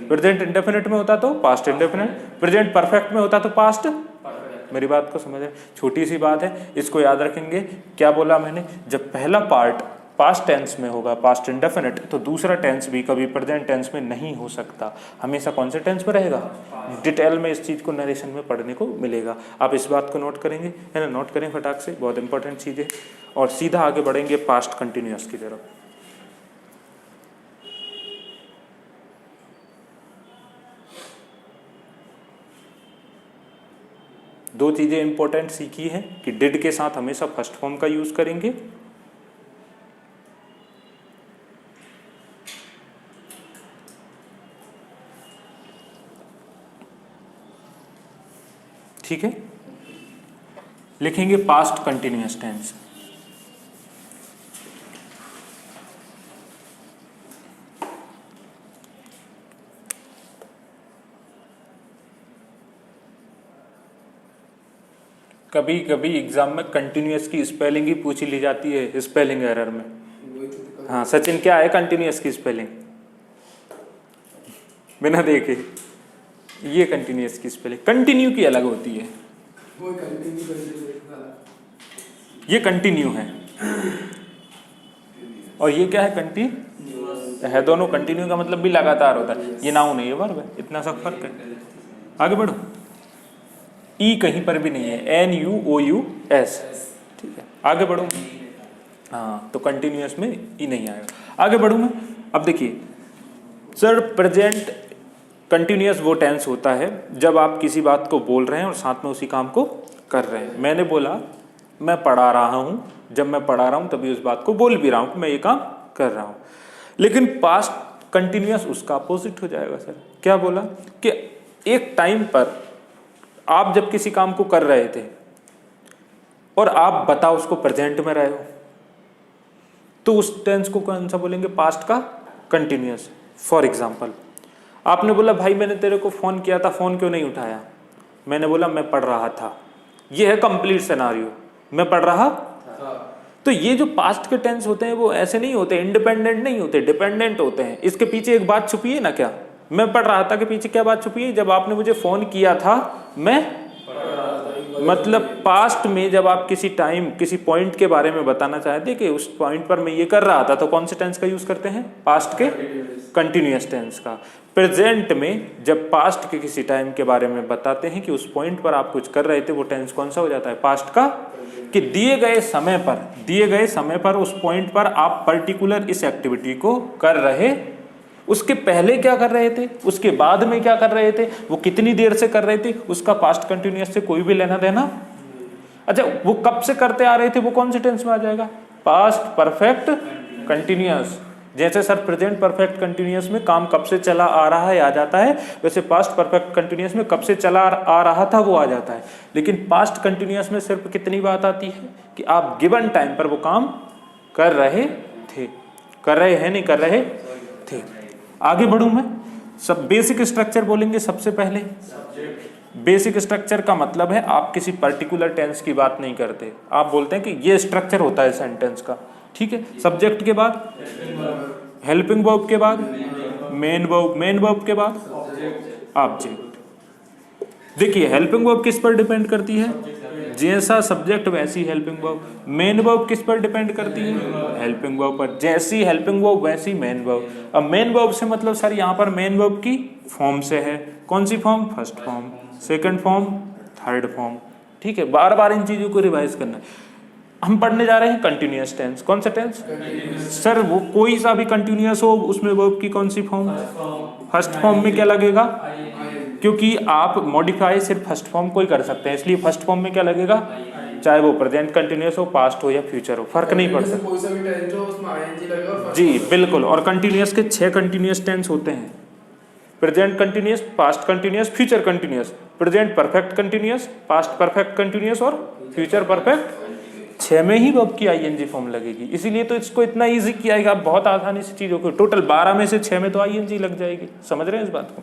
प्रेजेंट इंडेफिनिट में होता तो पास्ट इंडेफिनिट, प्रेजेंट परफेक्ट में होता तो पास्ट। मेरी बात को समझ, छोटी सी बात है, इसको याद रखेंगे। क्या बोला मैंने, जब पहला पार्ट पास्ट टेंस में होगा, पास्ट इंडेफिनिट, तो दूसरा टेंस भी कभी प्रेजेंट टेंस में नहीं हो सकता, हमेशा कौन से टेंस में रहेगा, डिटेल में इस चीज को नरेशन में पढ़ने को मिलेगा। आप इस बात को नोट करेंगे, है ना, नोट करें फटाक से, बहुत इंपॉर्टेंट चीज है। और सीधा आगे बढ़ेंगे पास्ट कंटिन्यूअस की तरफ। दो चीजें इंपॉर्टेंट सीखी है कि डिड के साथ हमेशा फर्स्ट फॉर्म का यूज करेंगे, ठीक है। लिखेंगे पास्ट कंटिन्यूअस टेंस, कभी कभी एग्जाम में कंटिन्यूअस की स्पेलिंग ही पूछी ली जाती है स्पेलिंग एरर में। हाँ सचिन, क्या है कंटिन्यूअस की स्पेलिंग, बिना देखे, ये कंटिन्यूअस की स्पेलिंग, कंटिन्यू की अलग होती है, ये कंटिन्यू है और ये क्या है, कंटिन्यू है। दोनों कंटिन्यू का मतलब भी लगातार होता है, ये नाउन है ये वर्ब है, इतना सा फर्क है। आगे बढ़ो, ई कहीं पर भी नहीं है, NUOUS, ठीक है। आगे बढ़ो, हाँ तो कंटिन्यूअस में ई नहीं आएगा। आगे बढ़ूँ मैं, अब देखिए सर, प्रेजेंट कंटिन्यूअस वो टेंस होता है जब आप किसी बात को बोल रहे हैं और साथ में उसी काम को कर रहे हैं। मैंने बोला मैं पढ़ा रहा हूँ, जब मैं पढ़ा रहा हूँ तभी उस बात को बोल भी रहा हूँ कि मैं ये काम कर रहा हूँ। लेकिन पास्ट कंटिन्यूअस उसका अपोजिट हो जाएगा सर। क्या बोला कि एक टाइम पर आप जब किसी काम को कर रहे थे और आप बताओ उसको प्रेजेंट में रहे हो, तो उस टेंस को कौन सा बोलेंगे, पास्ट का कंटिन्यूअस। फॉर एग्जाम्पल, आपने बोला भाई मैंने तेरे को फोन किया था, फोन क्यों नहीं उठाया, मैंने बोला मैं पढ़ रहा था। ये है कंप्लीट सिनारियो, मैं पढ़ रहा। तो ये जो पास्ट के टेंस होते हैं वो ऐसे नहीं होते, इंडिपेंडेंट नहीं होते, डिपेंडेंट होते हैं। इसके पीछे एक बात छुपी है ना, क्या मैं पढ़ रहा था के पीछे क्या बात छुपी है, जब आपने मुझे फोन किया था मैं मतलब पास्ट में जब आप किसी टाइम किसी पॉइंट के बारे में बताना चाहते कि उस पॉइंट पर मैं ये कर रहा था, तो कौन से टेंस का यूज करते हैं, पास्ट के कंटिन्यूअस टेंस का। प्रेजेंट में जब पास्ट के किसी टाइम के बारे में बताते हैं कि उस पॉइंट पर आप कुछ कर रहे थे, वो टेंस कौन सा हो जाता है, पास्ट का। कि दिए गए समय पर उस पॉइंट पर आप पर्टिकुलर इस एक्टिविटी को कर रहे, उसके पहले क्या कर रहे थे, उसके बाद में क्या कर रहे थे, वो कितनी देर से कर रहे थे, उसका पास्ट कंटिन्यूअस से कोई भी लेना देना। अच्छा, वो कब से करते आ रहे थे, वो कौन से टेंस में आ जाएगा, पास्ट परफेक्ट कंटिन्यूअस। जैसे सर प्रेजेंट परफेक्ट कंटिन्यूअस में काम कब से चला आ रहा है आ जाता है, वैसे पास्ट परफेक्ट कंटिन्यूअस में कब से चला आ रहा था वो आ जाता है। लेकिन पास्ट कंटिन्यूअस में सिर्फ कितनी बात आती है कि आप गिवन टाइम पर वो काम कर रहे थे, कर रहे हैं नहीं कर रहे थे। आगे बढ़ूं मैं, सब बेसिक स्ट्रक्चर बोलेंगे सबसे पहले। बेसिक स्ट्रक्चर का मतलब है आप किसी पर्टिकुलर टेंस की बात नहीं करते, आप बोलते हैं कि ये स्ट्रक्चर होता है सेंटेंस का, ठीक है। सब्जेक्ट के बाद हेल्पिंग वर्ब के बाद मेन वर्ब के बाद ऑब्जेक्ट। देखिए हेल्पिंग वर्ब किस पर डिपेंड करती है, जैसा सब्जेक्ट वैसी हेल्पिंग वर्ब। मेन वर्ब किस पर डिपेंड करती है, हेल्पिंग वर्ब पर, जैसी हेल्पिंग वर्ब वैसी मेन वर्ब। अब मेन वर्ब से मतलब सर यहाँ पर मेन वर्ब की फॉर्म से है, कौन सी form, first form, second form, third form, ठीक है। बार बार इन चीजों को रिवाइज करना है। हम पढ़ने जा रहे हैं कंटिन्यूअस टेंस, कौन सा टेंस सर, वो कोई सा भी कंटिन्यूअस हो उसमें वर्ब की कौन सी फॉर्म, फर्स्ट फॉर्म में क्या लगेगा, क्योंकि आप मॉडिफाई सिर्फ फर्स्ट फॉर्म को ही कर सकते हैं, इसलिए फर्स्ट फॉर्म में क्या लगेगा, चाहे वो प्रेजेंट कंटिन्यूअस हो, पास्ट हो या फ्यूचर हो, फर्क नहीं पड़ता। कोई सा भी टेंस हो उसमें आईएनजी लगेगा और जी बिल्कुल। और कंटिन्यूअस के 6 कंटिन्यूअस टेंस होते हैं, present continuous, past continuous, future continuous, present perfect continuous, past perfect continuous और फ्यूचर परफेक्ट। 6 में ही वर्ब की आईएनजी फॉर्म लगेगी, इसीलिए तो इसको इतना इजी किया है, आप बहुत आसानी से चीजों को, टोटल 12 में से 6 में तो आईएनजी लग जाएगी। समझ रहे हैं इस बात को,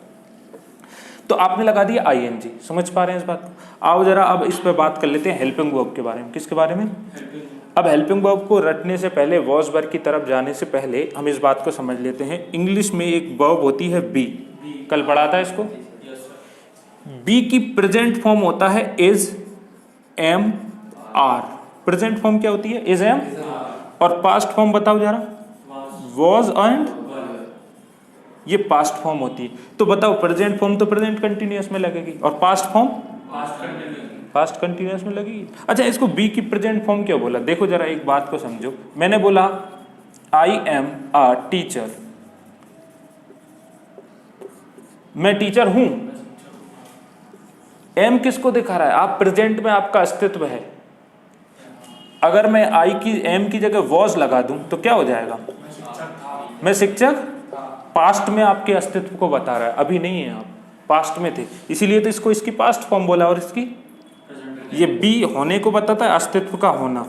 तो आपने लगा दिया आईएनजी, समझ पा रहे हैं इस बात को। आओ जरा अब इस पर बात कर लेते हैं हेल्पिंग वर्ब के बारे में। किसके बारे में, अब हेल्पिंग वर्ब को रटने से पहले, वॉज वर्ब की तरफ जाने से पहले हम इस बात को समझ लेते हैं। इंग्लिश में एक वर्ब होती है बी, कल पढ़ा था इसको। बी की प्रेजेंट फॉर्म होता है is, am, are. Present form क्या होती है, इज, एम, और पास्ट फॉर्म बताओ जरा, वॉज एंड, ये पास्ट फॉर्म होती है। तो बताओ प्रेजेंट फॉर्म तो प्रेजेंट कंटिन्यूअस में लगेगी और पास्ट फॉर्म पास्ट कंटिन्यूअस में लगेगी। अच्छा, इसको बी की प्रेजेंट फॉर्म क्यों बोला, देखो जरा एक बात को समझो। मैंने बोला आई एम अ टीचर, मैं टीचर हूं। एम किसको दिखा रहा है, आप प्रेजेंट में आपका अस्तित्व है। अगर मैं आई की एम की जगह वॉज लगा दूं तो क्या हो जाएगा, मैं शिक्षक। पास्ट में आपके अस्तित्व को बता रहा है, अभी नहीं है, आप पास्ट में थे, इसीलिए तो इसको इसकी पास्ट फॉर्म बोला। और इसकी ये बी होने को बताता है, अस्तित्व का होना,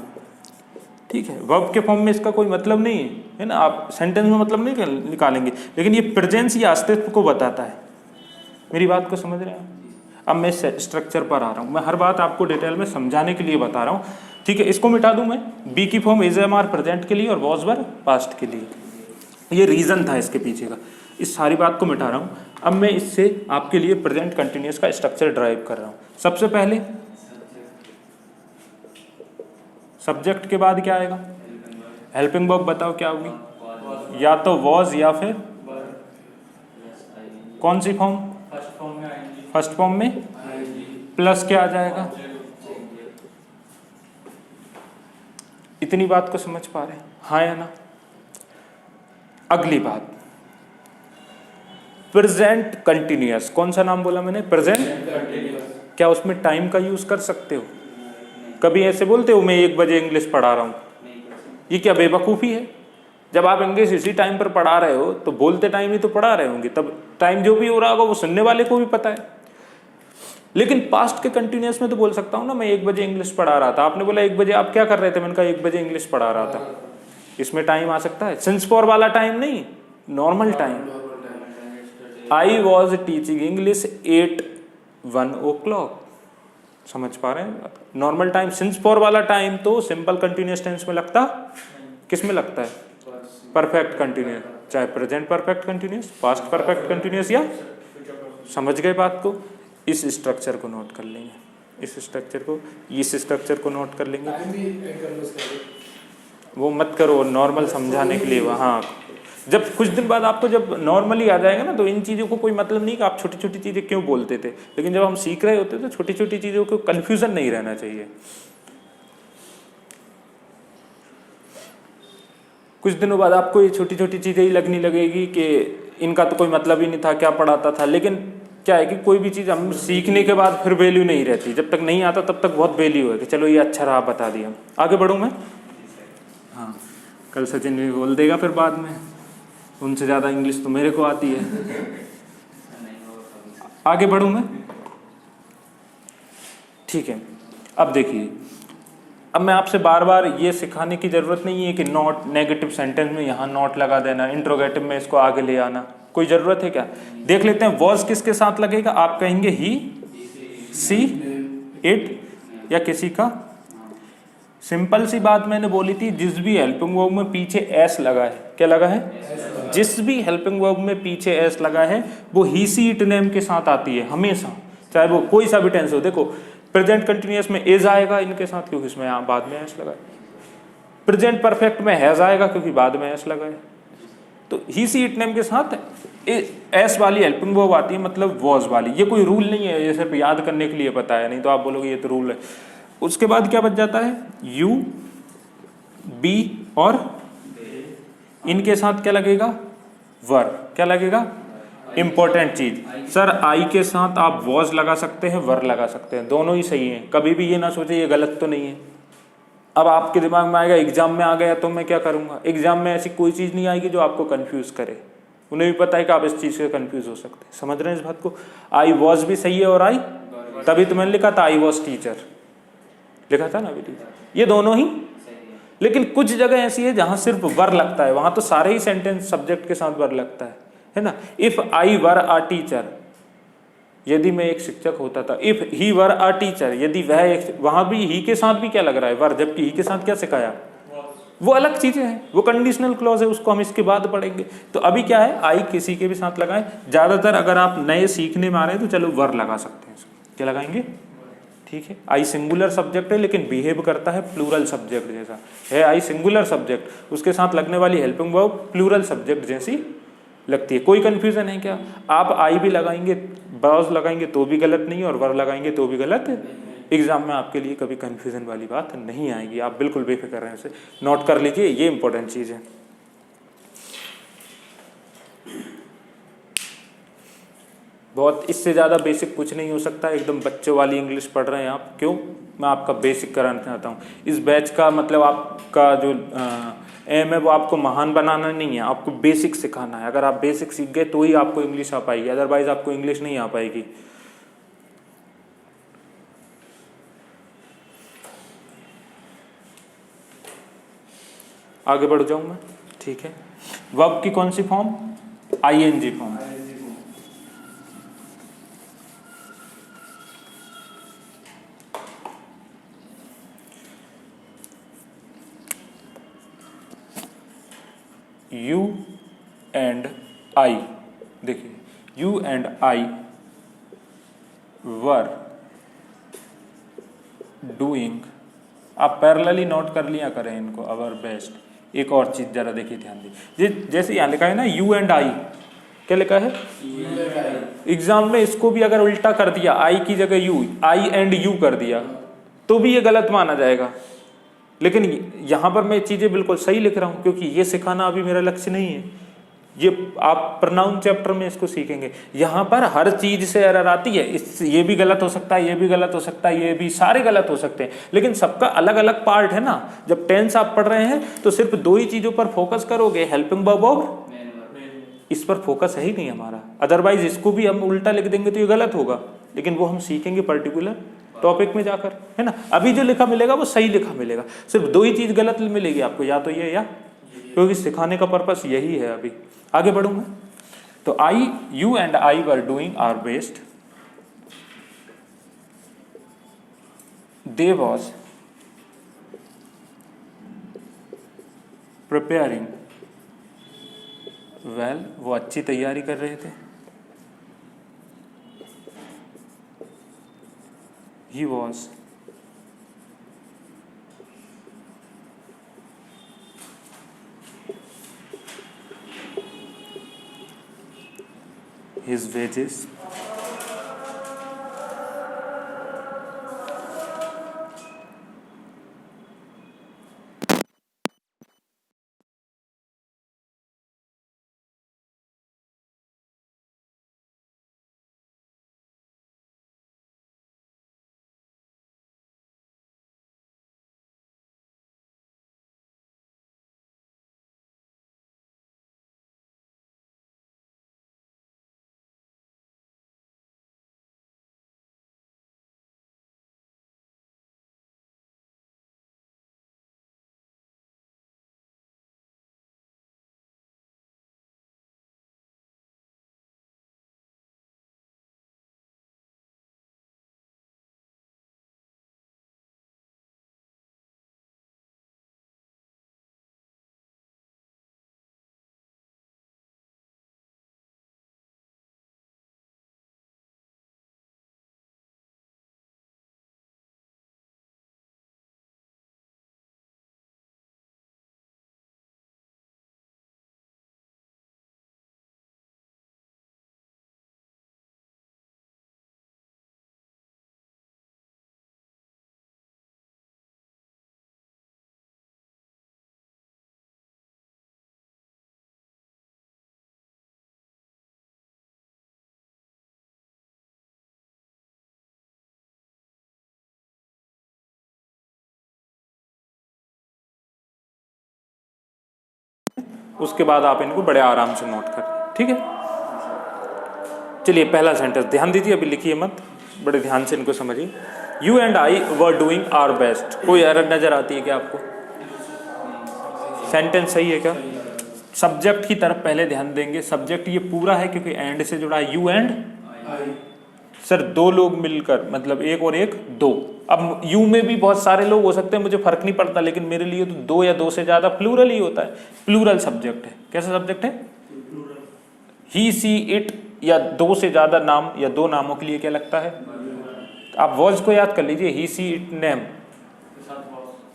ठीक है। वर्ब के फॉर्म में इसका कोई मतलब नहीं है ना, आप सेंटेंस में मतलब नहीं निकालेंगे, लेकिन ये प्रेजेंस या अस्तित्व को बताता है। मेरी बात को समझ रहे हैं। अब मैं स्ट्रक्चर पर आ रहा हूँ, मैं हर बात आपको डिटेल में समझाने के लिए बता रहा हूँ, ठीक है। इसको मिटा दूं मैं, बी की form is, am, are present के लिए और वॉज वर पास्ट के लिए। ये रीजन था इसके पीछे का, इस सारी बात को मिटा रहा हूँ। अब मैं इससे आपके लिए प्रेजेंट कंटिन्यूअस का स्ट्रक्चर ड्राइव कर रहा हूँ। सबसे पहले सब्जेक्ट के बाद क्या आएगा, हेल्पिंग वर्ब, बताओ क्या होगी, या तो वॉज या फिर कौन सी फॉर्म, फर्स्ट फॉर्म में प्लस क्या आ जाएगा। इतनी बात को समझ पा रहे हैं, हाँ या ना। अगली बात, प्रेजेंट कंटिन्यूअस, कौन सा नाम बोला मैंने, प्रेजेंट। क्या उसमें टाइम का यूज कर सकते हो, कभी ऐसे बोलते हो मैं 1 बजे इंग्लिश पढ़ा रहा हूँ, ये क्या बेवकूफ़ी है। जब आप इंग्लिश इसी टाइम पर पढ़ा रहे हो तो बोलते टाइम ही तो पढ़ा रहे होंगे, तब टाइम जो भी हो रहा होगा वो सुनने वाले को भी पता है। लेकिन पास्ट के कंटिन्यूअस में तो बोल सकता हूँ ना, मैं 1 बजे इंग्लिश पढ़ा रहा था। आपने बोला 1 बजे आप क्या कर रहे थे, मैंने कहा 1 बजे इंग्लिश पढ़ा रहा था। इसमें टाइम आ सकता है, सिंस फॉर वाला टाइम नहीं, normal time. I was teaching English at 1 o'clock, समझ पा रहे हैं। नॉर्मल टाइम, सिंस फॉर वाला टाइम तो सिंपल कंटिन्यूअस टेंस में लगता, किस में लगता है, परफेक्ट कंटिन्यूअस, चाहे present perfect continuous, past perfect continuous, या समझ गए बात को। इस स्ट्रक्चर को नोट कर लेंगे, इस स्ट्रक्चर को नोट कर लेंगे। वो मत करो, नॉर्मल समझाने के लिए वहाँ, जब कुछ दिन बाद आपको जब नॉर्मली आ जाएगा ना, तो इन चीज़ों को कोई मतलब नहीं कि आप छोटी छोटी चीज़ें क्यों बोलते थे। लेकिन जब हम सीख रहे होते तो छोटी छोटी चीज़ों को कन्फ्यूजन नहीं रहना चाहिए। कुछ दिनों बाद आपको ये छोटी छोटी चीज़ें ही लगने लगेगी कि इनका तो कोई मतलब ही नहीं था, क्या पढ़ाता था। लेकिन क्या है कि कोई भी चीज़ हम सीखने के बाद फिर वैल्यू नहीं रहती, जब तक नहीं आता तब तक बहुत वैल्यू है कि चलो ये अच्छा रहा, बता दिया। आगे बढ़ूँ मैं, हाँ, कल सचिन भी बोल देगा फिर बाद में, उनसे ज़्यादा इंग्लिश तो मेरे को आती है। आगे बढ़ूँ मैं? ठीक है, अब देखिए, अब मैं आपसे बार बार ये सिखाने की ज़रूरत नहीं है कि नॉट नेगेटिव सेंटेंस में यहाँ नॉट लगा देना, इंट्रोगेटिव में इसको आगे ले आना, कोई ज़रूरत है क्या? देख लेते हैं वॉज किसके साथ लगेगा। आप कहेंगे ही, सी, इट या किसी का। सिंपल सी बात मैंने बोली थी, जिस भी हेल्पिंग वर्ब में पीछे एस लगा है, क्या लगा है? जिस भी हेल्पिंग वर्ब में पीछे एस लगा है वो ही सी इट नेम के साथ आती है हमेशा, चाहे वो कोई सा भी टेंस हो। देखो प्रेजेंट कंटिन्यूअस में इज आएगा इनके साथ क्योंकि इसमें बाद में एस लगा है। प्रेजेंट परफेक्ट में हैज आएगा क्योंकि बाद में एस लगा है। तो ही सी इट नेम के साथ एस वाली हेल्पिंग वर्ब आती है, मतलब वॉज वाली। ये कोई रूल नहीं है, ये सिर्फ याद करने के लिए बताया, नहीं तो आप बोलोगे ये तो रूल है। उसके बाद क्या बच जाता है? यू, बी और इनके साथ क्या लगेगा? वर। क्या लगेगा? इंपॉर्टेंट चीज, सर आई के साथ आप वॉज लगा सकते हैं, वर लगा सकते हैं, दोनों ही सही हैं। कभी भी ये ना सोचे ये गलत तो नहीं है। अब आपके दिमाग में आएगा एग्जाम में आ गया तो मैं क्या करूंगा? एग्जाम में ऐसी कोई चीज नहीं आएगी जो आपको कंफ्यूज करे। उन्हें भी पता है कि आप इस चीज से कंफ्यूज हो सकते हैं। समझ रहे हैं इस बात को? आई वॉज भी सही है और आई, तभी तो मैंने लिखा था आई वॉज टीचर, लिखा था ना अभी टीचर, ये दोनों ही। लेकिन कुछ जगह ऐसी है जहां सिर्फ वर लगता है, वहां तो सारे ही सेंटेंस सब्जेक्ट के साथ वर लगता है ना। If I were a teacher, यदि मैं एक शिक्षक होता था। If he were a teacher, यदि वह एक, वहां भी ही के साथ भी क्या लग रहा है? वर, जबकि ही के साथ क्या सिखाया? वो अलग चीजें हैं, वो कंडीशनल क्लॉज है, उसको हम इसके बाद पढ़ेंगे। तो अभी क्या है, आई किसी के भी साथ लगाएं। ज्यादातर अगर आप नए सीखने में आ रहे हैं तो चलो वर लगा सकते हैं, क्या लगाएंगे? ठीक है, आई सिंगुलर सब्जेक्ट है लेकिन बिहेव करता है प्लूरल सब्जेक्ट जैसा है। आई सिंगुलर सब्जेक्ट, उसके साथ लगने वाली हेल्पिंग वर्ब प्लूरल सब्जेक्ट जैसी लगती है। कोई कंफ्यूजन है क्या? आप आई भी लगाएंगे, वॉज लगाएंगे तो भी गलत नहीं है, और वर लगाएंगे तो भी गलत है। एग्जाम में आपके लिए कभी कंफ्यूजन वाली बात नहीं आएगी, आप बिल्कुल बेफिक्र रहें। इसे नोट कर लीजिए, ये इंपॉर्टेंट चीज है। बहुत इससे ज़्यादा बेसिक कुछ नहीं हो सकता, एकदम बच्चों वाली इंग्लिश पढ़ रहे हैं आप। क्यों? मैं आपका बेसिक कराना चाहता हूँ। इस बैच का मतलब आपका जो एम है वो आपको महान बनाना नहीं है, आपको बेसिक सिखाना है। अगर आप बेसिक सीख गए तो ही आपको इंग्लिश आ पाएगी, अदरवाइज आपको इंग्लिश नहीं आ पाएगी। आगे बढ़ जाऊँ मैं? ठीक है, वर्ब की कौन सी form? ING form. You and I, देखिए you and I were doing, आप पैरेलली नोट कर लिया करें इनको, अवर बेस्ट। एक और चीज जरा देखिए, ध्यान दीजिए, जैसे यहाँ लिखा है ना यू एंड आई, क्या लिखा है? एग्जाम में इसको भी अगर उल्टा कर दिया, आई की जगह यू, आई एंड यू कर दिया, तो भी ये गलत माना जाएगा। लेकिन यहां पर मैं चीजें बिल्कुल सही लिख रहा हूं, क्योंकि ये सिखाना अभी मेरा लक्ष्य नहीं है। ये आप प्रोनाउन चैप्टर में इसको सीखेंगे। यहां पर हर चीज से एरर आती है, ये भी गलत हो सकता है, ये भी गलत हो सकता है, ये भी, सारे गलत हो सकते हैं, लेकिन सबका अलग अलग पार्ट है ना। जब टेंस आप पढ़ रहे हैं तो सिर्फ दो ही चीजों पर फोकस करोगे, हेल्पिंग वर्ब और इस पर फोकस है ही नहीं हमारा। अदरवाइज इसको भी हम उल्टा लिख देंगे तो ये गलत होगा, लेकिन वो हम सीखेंगे पर्टिकुलर टॉपिक में जाकर, है ना। अभी जो लिखा मिलेगा वो सही लिखा मिलेगा, सिर्फ दो ही चीज गलत मिलेगी आपको, या तो ये या, क्योंकि सिखाने का पर्पस यही है। अभी आगे बढ़ूंगा तो I, you and I were doing our best, they was preparing well, वो अच्छी तैयारी कर रहे थे। ही वॉज his wages उसके बाद आप इनको बड़े आराम से नोट कर, ठीक है। चलिए पहला सेंटेंस ध्यान दीजिए, अभी लिखिए मत, बड़े ध्यान से इनको समझिए। You and I were doing our best. कोई एरर नजर आती है क्या आपको? सेंटेंस सही है क्या? सब्जेक्ट की तरफ पहले ध्यान देंगे। सब्जेक्ट ये पूरा है क्योंकि एंड से जुड़ा है। यू एंड सर, दो लोग मिलकर, मतलब एक और एक, दो। अब यू में भी बहुत सारे लोग हो सकते हैं, मुझे फर्क नहीं पड़ता, लेकिन मेरे लिए तो दो या दो से ज्यादा प्लूरल ही होता है। प्लूरल सब्जेक्ट है। कैसा सब्जेक्ट है? ही सी इट, या दो से ज्यादा नाम या दो नामों के लिए क्या लगता है? आप वॉज को याद कर लीजिए, ही सी इट नेम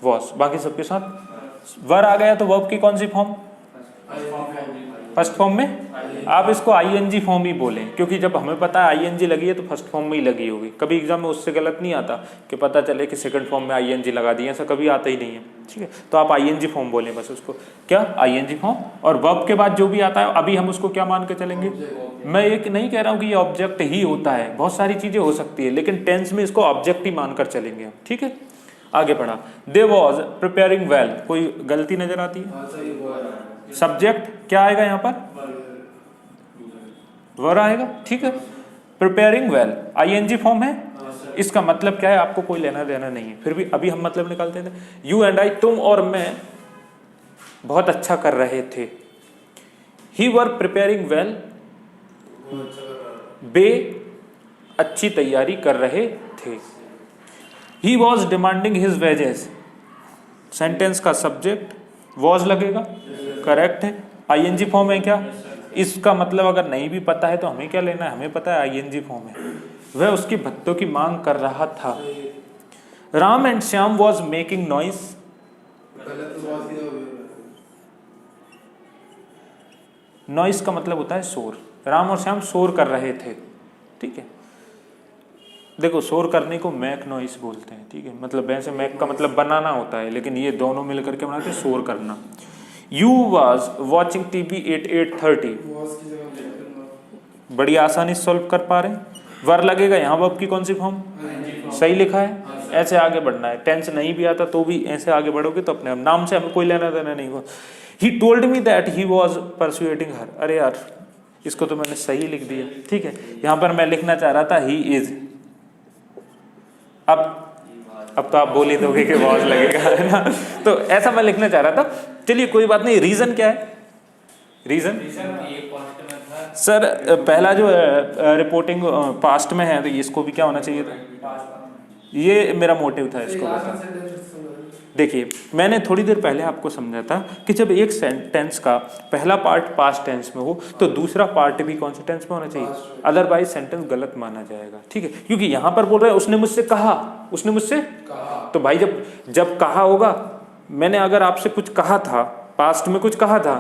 वॉज, बाकी सबके साथ वर आ गया तो वर्ब की कौन सी फॉर्म? फर्स्ट फॉर्म में। आप इसको आईएनजी फॉर्म ही बोलें, क्योंकि जब हमें पता है आईएनजी लगी है तो फर्स्ट फॉर्म में ही लगी होगी। कभी एग्जाम में उससे गलत नहीं आता कि पता चले कि सेकंड फॉर्म में आईएनजी लगा दी, ऐसा कभी आता ही नहीं है, ठीक है। तो आप आईएनजी फॉर्म बोलें बस उसको, क्या? ING form. और वर्ब के बाद जो भी आता है अभी हम उसको क्या मान के चलेंगे? मैं एक नहीं कह रहा हूँ कि ये ऑब्जेक्ट ही होता है, बहुत सारी चीजें हो सकती है, लेकिन टेंस में इसको ऑब्जेक्ट ही मानकर चलेंगे हम, ठीक है। आगे बढ़ा। दे वॉज प्रिपेयरिंग वेल। कोई गलती नजर आती है? सब्जेक्ट क्या आएगा यहाँ पर? वर आएगा, ठीक है। प्रिपेयरिंग वेल आईएनजी फॉर्म है। इसका मतलब क्या है आपको कोई लेना देना नहीं है, फिर भी अभी हम मतलब निकालते थे। यू एंड आई, तुम और मैं बहुत अच्छा कर रहे थे। ही वर प्रिपेयरिंग वेल, बे अच्छी तैयारी कर रहे थे। He was demanding his wages. Sentence का सब्जेक्ट वॉज लगेगा, करेक्ट है। आईएनजी फॉर्म है क्या? इसका मतलब अगर नहीं भी पता है तो हमें क्या लेना है? हमें पता है आईएनजी फॉर्म है। वह उसकी भत्तों की मांग कर रहा था। Ram and Shyam was making noise. Noise का मतलब होता है शोर। राम और श्याम शोर कर रहे थे, ठीक है। देखो, शोर करने को मैक नॉइस बोलते हैं, ठीक है। मतलब वैसे मैक का मतलब बनाना होता है, लेकिन ये दोनों मिलकर के बनाते हैं शोर करना। You was watching TV at 8:30। बड़ी आसानी से सॉल्व कर पा रहे हैं। वर लगेगा यहाँ, वर्ब की कौन सी फॉर्म? सही लिखा है। ऐसे आगे बढ़ना है, टेंस नहीं भी आता तो भी ऐसे आगे बढ़ोगे तो अपने नाम से हमें कोई लेना देना नहीं हुआ। He told me that he was persuading her. अरे यार, इसको तो मैंने सही लिख दिया, ठीक है। यहाँ पर मैं लिखना चाह रहा था ही इज। अब तो आप बोल ही दोगे कि वॉज लगेगा, है ना। तो ऐसा मैं लिखना चाह रहा था। चलिए कोई बात नहीं। रीजन क्या है? रीजन सर, पहला जो रिपोर्टिंग पास्ट में है तो इसको भी क्या होना चाहिए था? ये मेरा मोटिव था इसको बताना। देखिए, मैंने थोड़ी देर पहले आपको समझा था कि जब एक सेंटेंस का पहला पार्ट पास्ट टेंस में हो तो दूसरा पार्ट भी कौन से टेंस में होना चाहिए, अदरवाइज सेंटेंस गलत माना जाएगा, ठीक है। क्योंकि यहाँ पर बोल रहे हैं उसने मुझसे कहा, उसने मुझसे कहा। तो भाई जब कहा होगा, मैंने अगर आपसे कुछ कहा था, पास्ट में कुछ कहा था,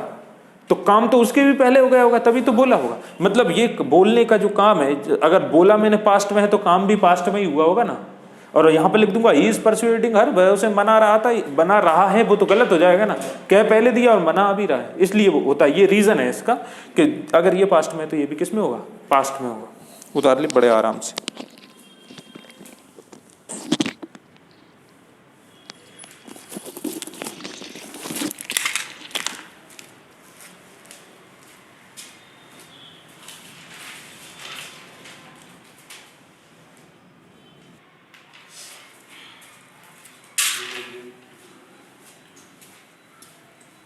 तो काम तो उसके भी पहले हो गया होगा, तभी तो बोला होगा। मतलब ये बोलने का जो काम है, अगर बोला मैंने पास्ट में है तो काम भी पास्ट में ही हुआ होगा ना। और यहाँ पे लिख दूंगा ही इज परसुएटिंग हर, वह उसे मना रहा था, बना रहा है, वो तो गलत हो जाएगा ना। कह पहले दिया और मना अभी रहा है, इसलिए वो होता है। ये रीजन है इसका कि अगर ये पास्ट में है तो ये भी किस में होगा? पास्ट में होगा। उतार ले बड़े आराम से।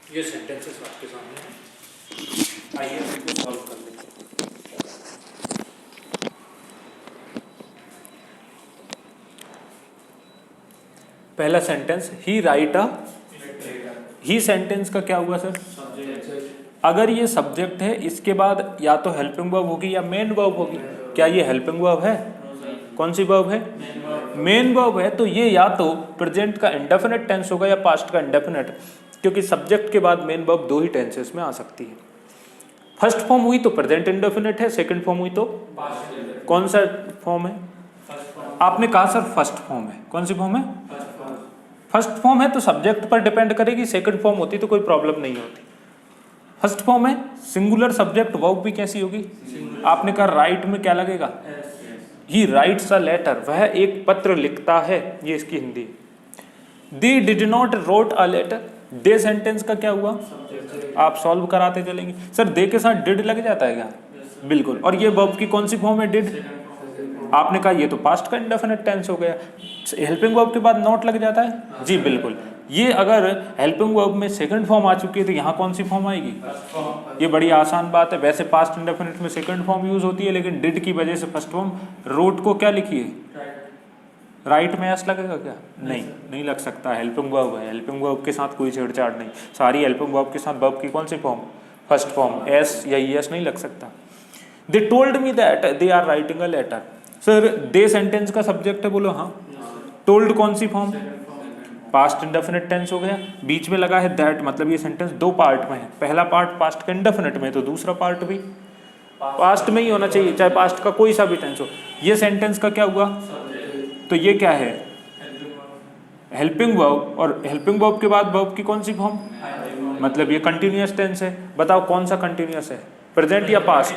ये सेंटेंसेस आपके सामने हैं, आइए इनको सॉल्व कर लेते हैं। पहला सेंटेंस, ही राइट अ। ही सेंटेंस का क्या हुआ सर? अगर ये सब्जेक्ट है, इसके बाद या तो हेल्पिंग वर्ब होगी या मेन वर्ब होगी। क्या ये हेल्पिंग वर्ब है? कौन सी वर्ब है? मेन वर्ब है। तो ये या तो प्रेजेंट का इंडेफिनिट टेंस होगा या पास्ट का इंडेफिनिट, क्योंकि सब्जेक्ट के बाद मेन वर्ब दो ही टेंसेस में आ सकती है। फर्स्ट फॉर्म हुई तो प्रेजेंट इंडेफिनिट है, सेकंड फॉर्म हुई तो कौन सा फॉर्म है? आपने कहा सर फर्स्ट फॉर्म है। कौन सी फॉर्म है? फर्स्ट फॉर्म है तो सब्जेक्ट पर डिपेंड करेगी। सेकंड फॉर्म होती तो कोई प्रॉब्लम नहीं होती। फर्स्ट फॉर्म है, सिंगुलर सब्जेक्ट, वर्ब भी कैसी होगी? आपने कहा राइट में क्या लगेगा? ही राइट्स अ लेटर, वह एक पत्र लिखता है, ये इसकी Hindi. They did not wrote a letter, they sentence का क्या हुआ, आप सॉल्व कराते चलेंगे। सर दे के साथ डिड लग जाता है क्या, बिल्कुल। और ये वर्ब की कौन सी फॉर्म है, डिड। आपने कहा ये तो पास्ट का इंडेफिनिट टेंस हो गया, हेल्पिंग वर्ब के बाद नॉट लग जाता है, जी बिल्कुल। ये अगर हेल्पिंग वर्ब में सेकंड फॉर्म आ चुकी है तो यहाँ कौन सी फॉर्म आएगी, ये बड़ी आसान बात है। वैसे पास्ट इंडेफिनिट में सेकंड फॉर्म यूज होती है, लेकिन डिड की वजह से फर्स्ट फॉर्म। रोट को क्या लिखिए, राइट में एस लगेगा क्या, नहीं लग सकता, हेल्पिंग वर्ब है, हेल्पिंग वर्ब के साथ कोई छेड़छाड़ नहीं। सारी हेल्पिंग वर्ब के साथ वर्ब की कौन सी फॉर्म, फर्स्ट फॉर्म, एस या एस नहीं लग सकता। They told me that they are writing a letter. Sir they sentence का सब्जेक्ट है, बोलो हाँ। टोल्ड कौन सी फॉर्म, पास्ट इंडेफिनिट टेंस हो गया, बीच में लगा है दैट, मतलब ये सेंटेंस दो पार्ट में है। पहला पार्ट पास्ट का इंडेफिनिट में, तो दूसरा पार्ट भी पास्ट में ही होना चाहिए, चाहे पास्ट का कोई सा भी टेंस हो। ये सेंटेंस का क्या हुआ, तो ये क्या है, हेल्पिंग वर्ब, और हेल्पिंग वर्ब के बाद वर्ब की कौन सी फॉर्म, मतलब ये कंटिन्यूअस टेंस है। बताओ कौन सा कंटिन्यूअस है, प्रेजेंट या पास्ट,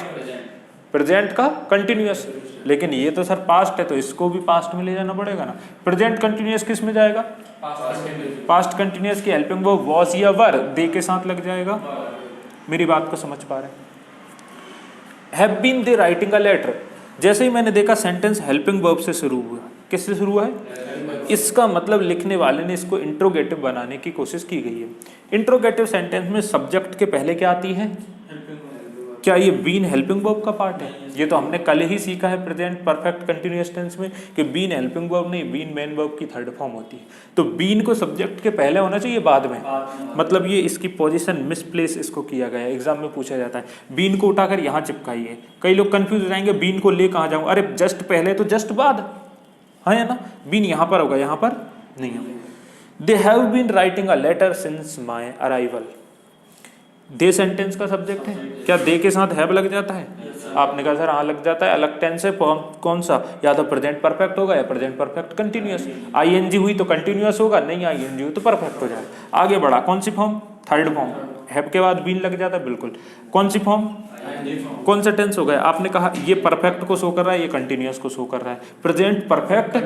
प्रेजेंट का कंटिन्यूअस। लेकिन ये तो सर पास्ट है, तो इसको भी पास्ट में ले जाना पड़ेगा ना। प्रेजेंट कंटिन्यूअस किस में जाएगा, पास्ट कंटिन्यूअस की हेल्पिंग वर्ब वॉज या वर, दे के साथ लग जाएगा। मेरी बात को समझ पा रहे हैं। Have been they writing a letter, जैसे ही मैंने देखा सेंटेंस हेल्पिंग वर्ब से शुरू हुआ, किससे शुरू हुआ है, इसका मतलब लिखने वाले ने इसको इंट्रोगेटिव बनाने की कोशिश की गई है। इंट्रोगेटिव सेंटेंस में सब्जेक्ट के पहले क्या आती है, क्या ये बीन हेल्पिंग वर्ब का पार्ट है, ये तो हमने कल ही सीखा है प्रेजेंट परफेक्ट कंटिन्यूअस टेंस में कि बीन हेल्पिंग वर्ब नहीं, बीन मेन वर्ब की थर्ड फॉर्म होती है। तो बीन को सब्जेक्ट के पहले होना चाहिए, बाद में, मतलब ये इसकी पोजीशन मिसप्लेस इसको किया गया है, एग्जाम में पूछा जाता है। बीन को उठाकर यहाँ चिपकाइए, कई लोग कंफ्यूज हो जाएंगे, बीन को ले कहाँ जाऊँ, अरे जस्ट पहले तो जस्ट बाद, हाँ है ना, बीन यहाँ पर होगा, यहाँ पर नहीं होगा। They have been writing a letter since my arrival, they sentence का सब्जेक्ट है, क्या दे के साथ हैव लग जाता है, आपने कहा सर हाँ लग जाता है, अलग टेंस है, कौन सा, या तो प्रेजेंट परफेक्ट होगा या प्रेजेंट परफेक्ट कंटिन्यूअस। आईएनजी हुई तो कंटिन्यूअस होगा, नहीं आईएनजी हुई तो परफेक्ट हो जाएगा। आगे बढ़ा, कौन सी फॉर्म, थर्ड फॉर्म, हैव के बाद बीन लग जाता है, बिल्कुल। कौन सी फॉर्म, कौन सा टेंस हो गया, आपने कहा ये परफेक्ट को शो कर रहा है, ये कंटिन्यूअस को शो कर रहा है, प्रेजेंट परफेक्ट,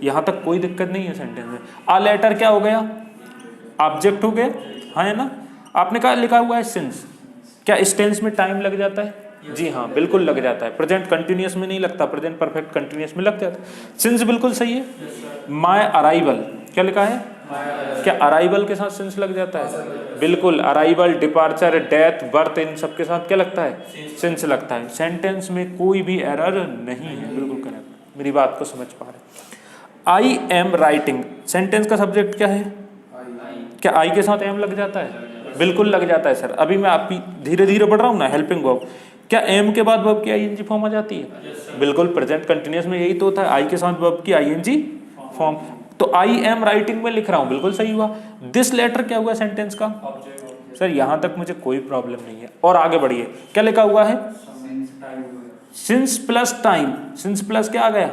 यहाँ तक कोई दिक्कत नहीं है सेंटेंस में। आ लेटर क्या हो गया, ऑब्जेक्ट हो गया, हाँ है ना। आपने कहा लिखा हुआ है सिंस, क्या इस टेंस में टाइम लग जाता है, जी हाँ बिल्कुल लग जाता है। प्रेजेंट कंटिन्यूअस में नहीं लगता, प्रेजेंट परफेक्ट कंटिन्यूअस में लग जाता है। सिंस बिल्कुल सही है। माय अराइवल क्या लिखा है, क्या अराइवल के साथ सिंस लग जाता है, बिल्कुल। अराइवल, डिपार्चर, डेथ, बर्थ, इन सब के साथ क्या लगता है, सिंस लगता है। सेंटेंस में कोई भी एरर नहीं है, बिल्कुल करेक्ट। मेरी बात को समझ पा रहे। आई एम राइटिंग, सेंटेंस का सब्जेक्ट क्या है, क्या आई के साथ एम लग जाता है, बिल्कुल लग जाता है सर। अभी मैं आपकी धीरे धीरे बढ़ रहा हूँ ना, हेल्पिंग वर्ब, क्या एम के बाद वर्ब की आईएनजी फॉर्म आ जाती है, बिल्कुल। प्रेजेंट कंटिन्यूअस में यही तो होता है, आई के साथ वर्ब की आईएनजी फॉर्म। तो आई एम राइटिंग में लिख रहा हूँ, बिल्कुल सही हुआ। दिस लेटर क्या हुआ सेंटेंस का, सर यहाँ तक मुझे कोई प्रॉब्लम नहीं है। और आगे बढ़िए, क्या लिखा हुआ है, since plus time, since plus क्या आ गया,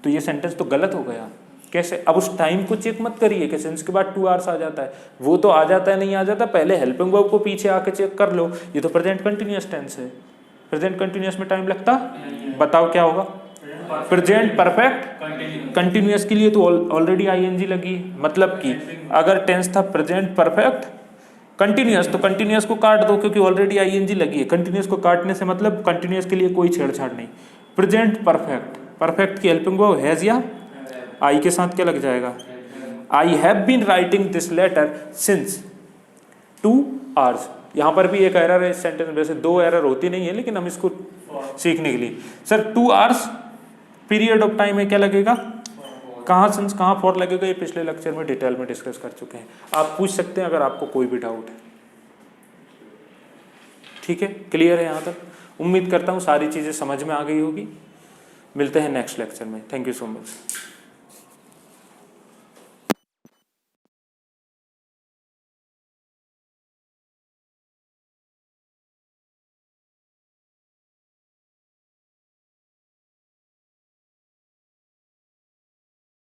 तो ये सेंटेंस तो गलत हो गया। कैसे, अब उस टाइम को चेक मत करिए कि सिंस के बाद 2 आवर्स आ जाता है, वो तो आ जाता है नहीं आ जाता, पहले हेल्पिंग वर्ब को पीछे आके चेक कर लो। ये तो प्रेजेंट कंटिन्यूअस टेंस है, प्रेजेंट कंटिन्यूअस में टाइम लगता, बताओ क्या होगा, प्रेजेंट परफेक्ट कंटिन्यूअस के लिए तो ऑलरेडी आईएनजी लगी, मतलब कि अगर टेंस था प्रेजेंट परफेक्ट कंटिन्यूअस तो कंटिन्यूअस को काट दो क्योंकि ऑलरेडी आईएनजी लगी है। कंटिन्यूअस को काटने से मतलब कंटिन्यूअस के लिए कोई छेड़छाड़ नहीं। प्रेजेंट परफेक्ट, परफेक्ट की हेल्पिंग वर्ब हैज या आई के साथ क्या लग जाएगा, I have been writing this letter since 2 hours. यहाँ पर भी एक एरर है इस सेंटेंस में, वैसे 2 एरर होती नहीं है लेकिन हम इसको सीखने के लिए, sir 2 hours period of time में क्या लगेगा, कहाँ सिंस कहाँ फॉर लगेगा, ये पिछले लेक्चर में डिटेल में डिस्कस कर चुके हैं। आप पूछ सकते हैं अगर आपको कोई भी डाउट है। ठीक है, क्लियर है यहाँ तक। उम्मीद करता हूँ सारी चीज़ें समझ में आ गई होगी। मिलते हैं नेक्स्ट लेक्चर में। Thank you so much.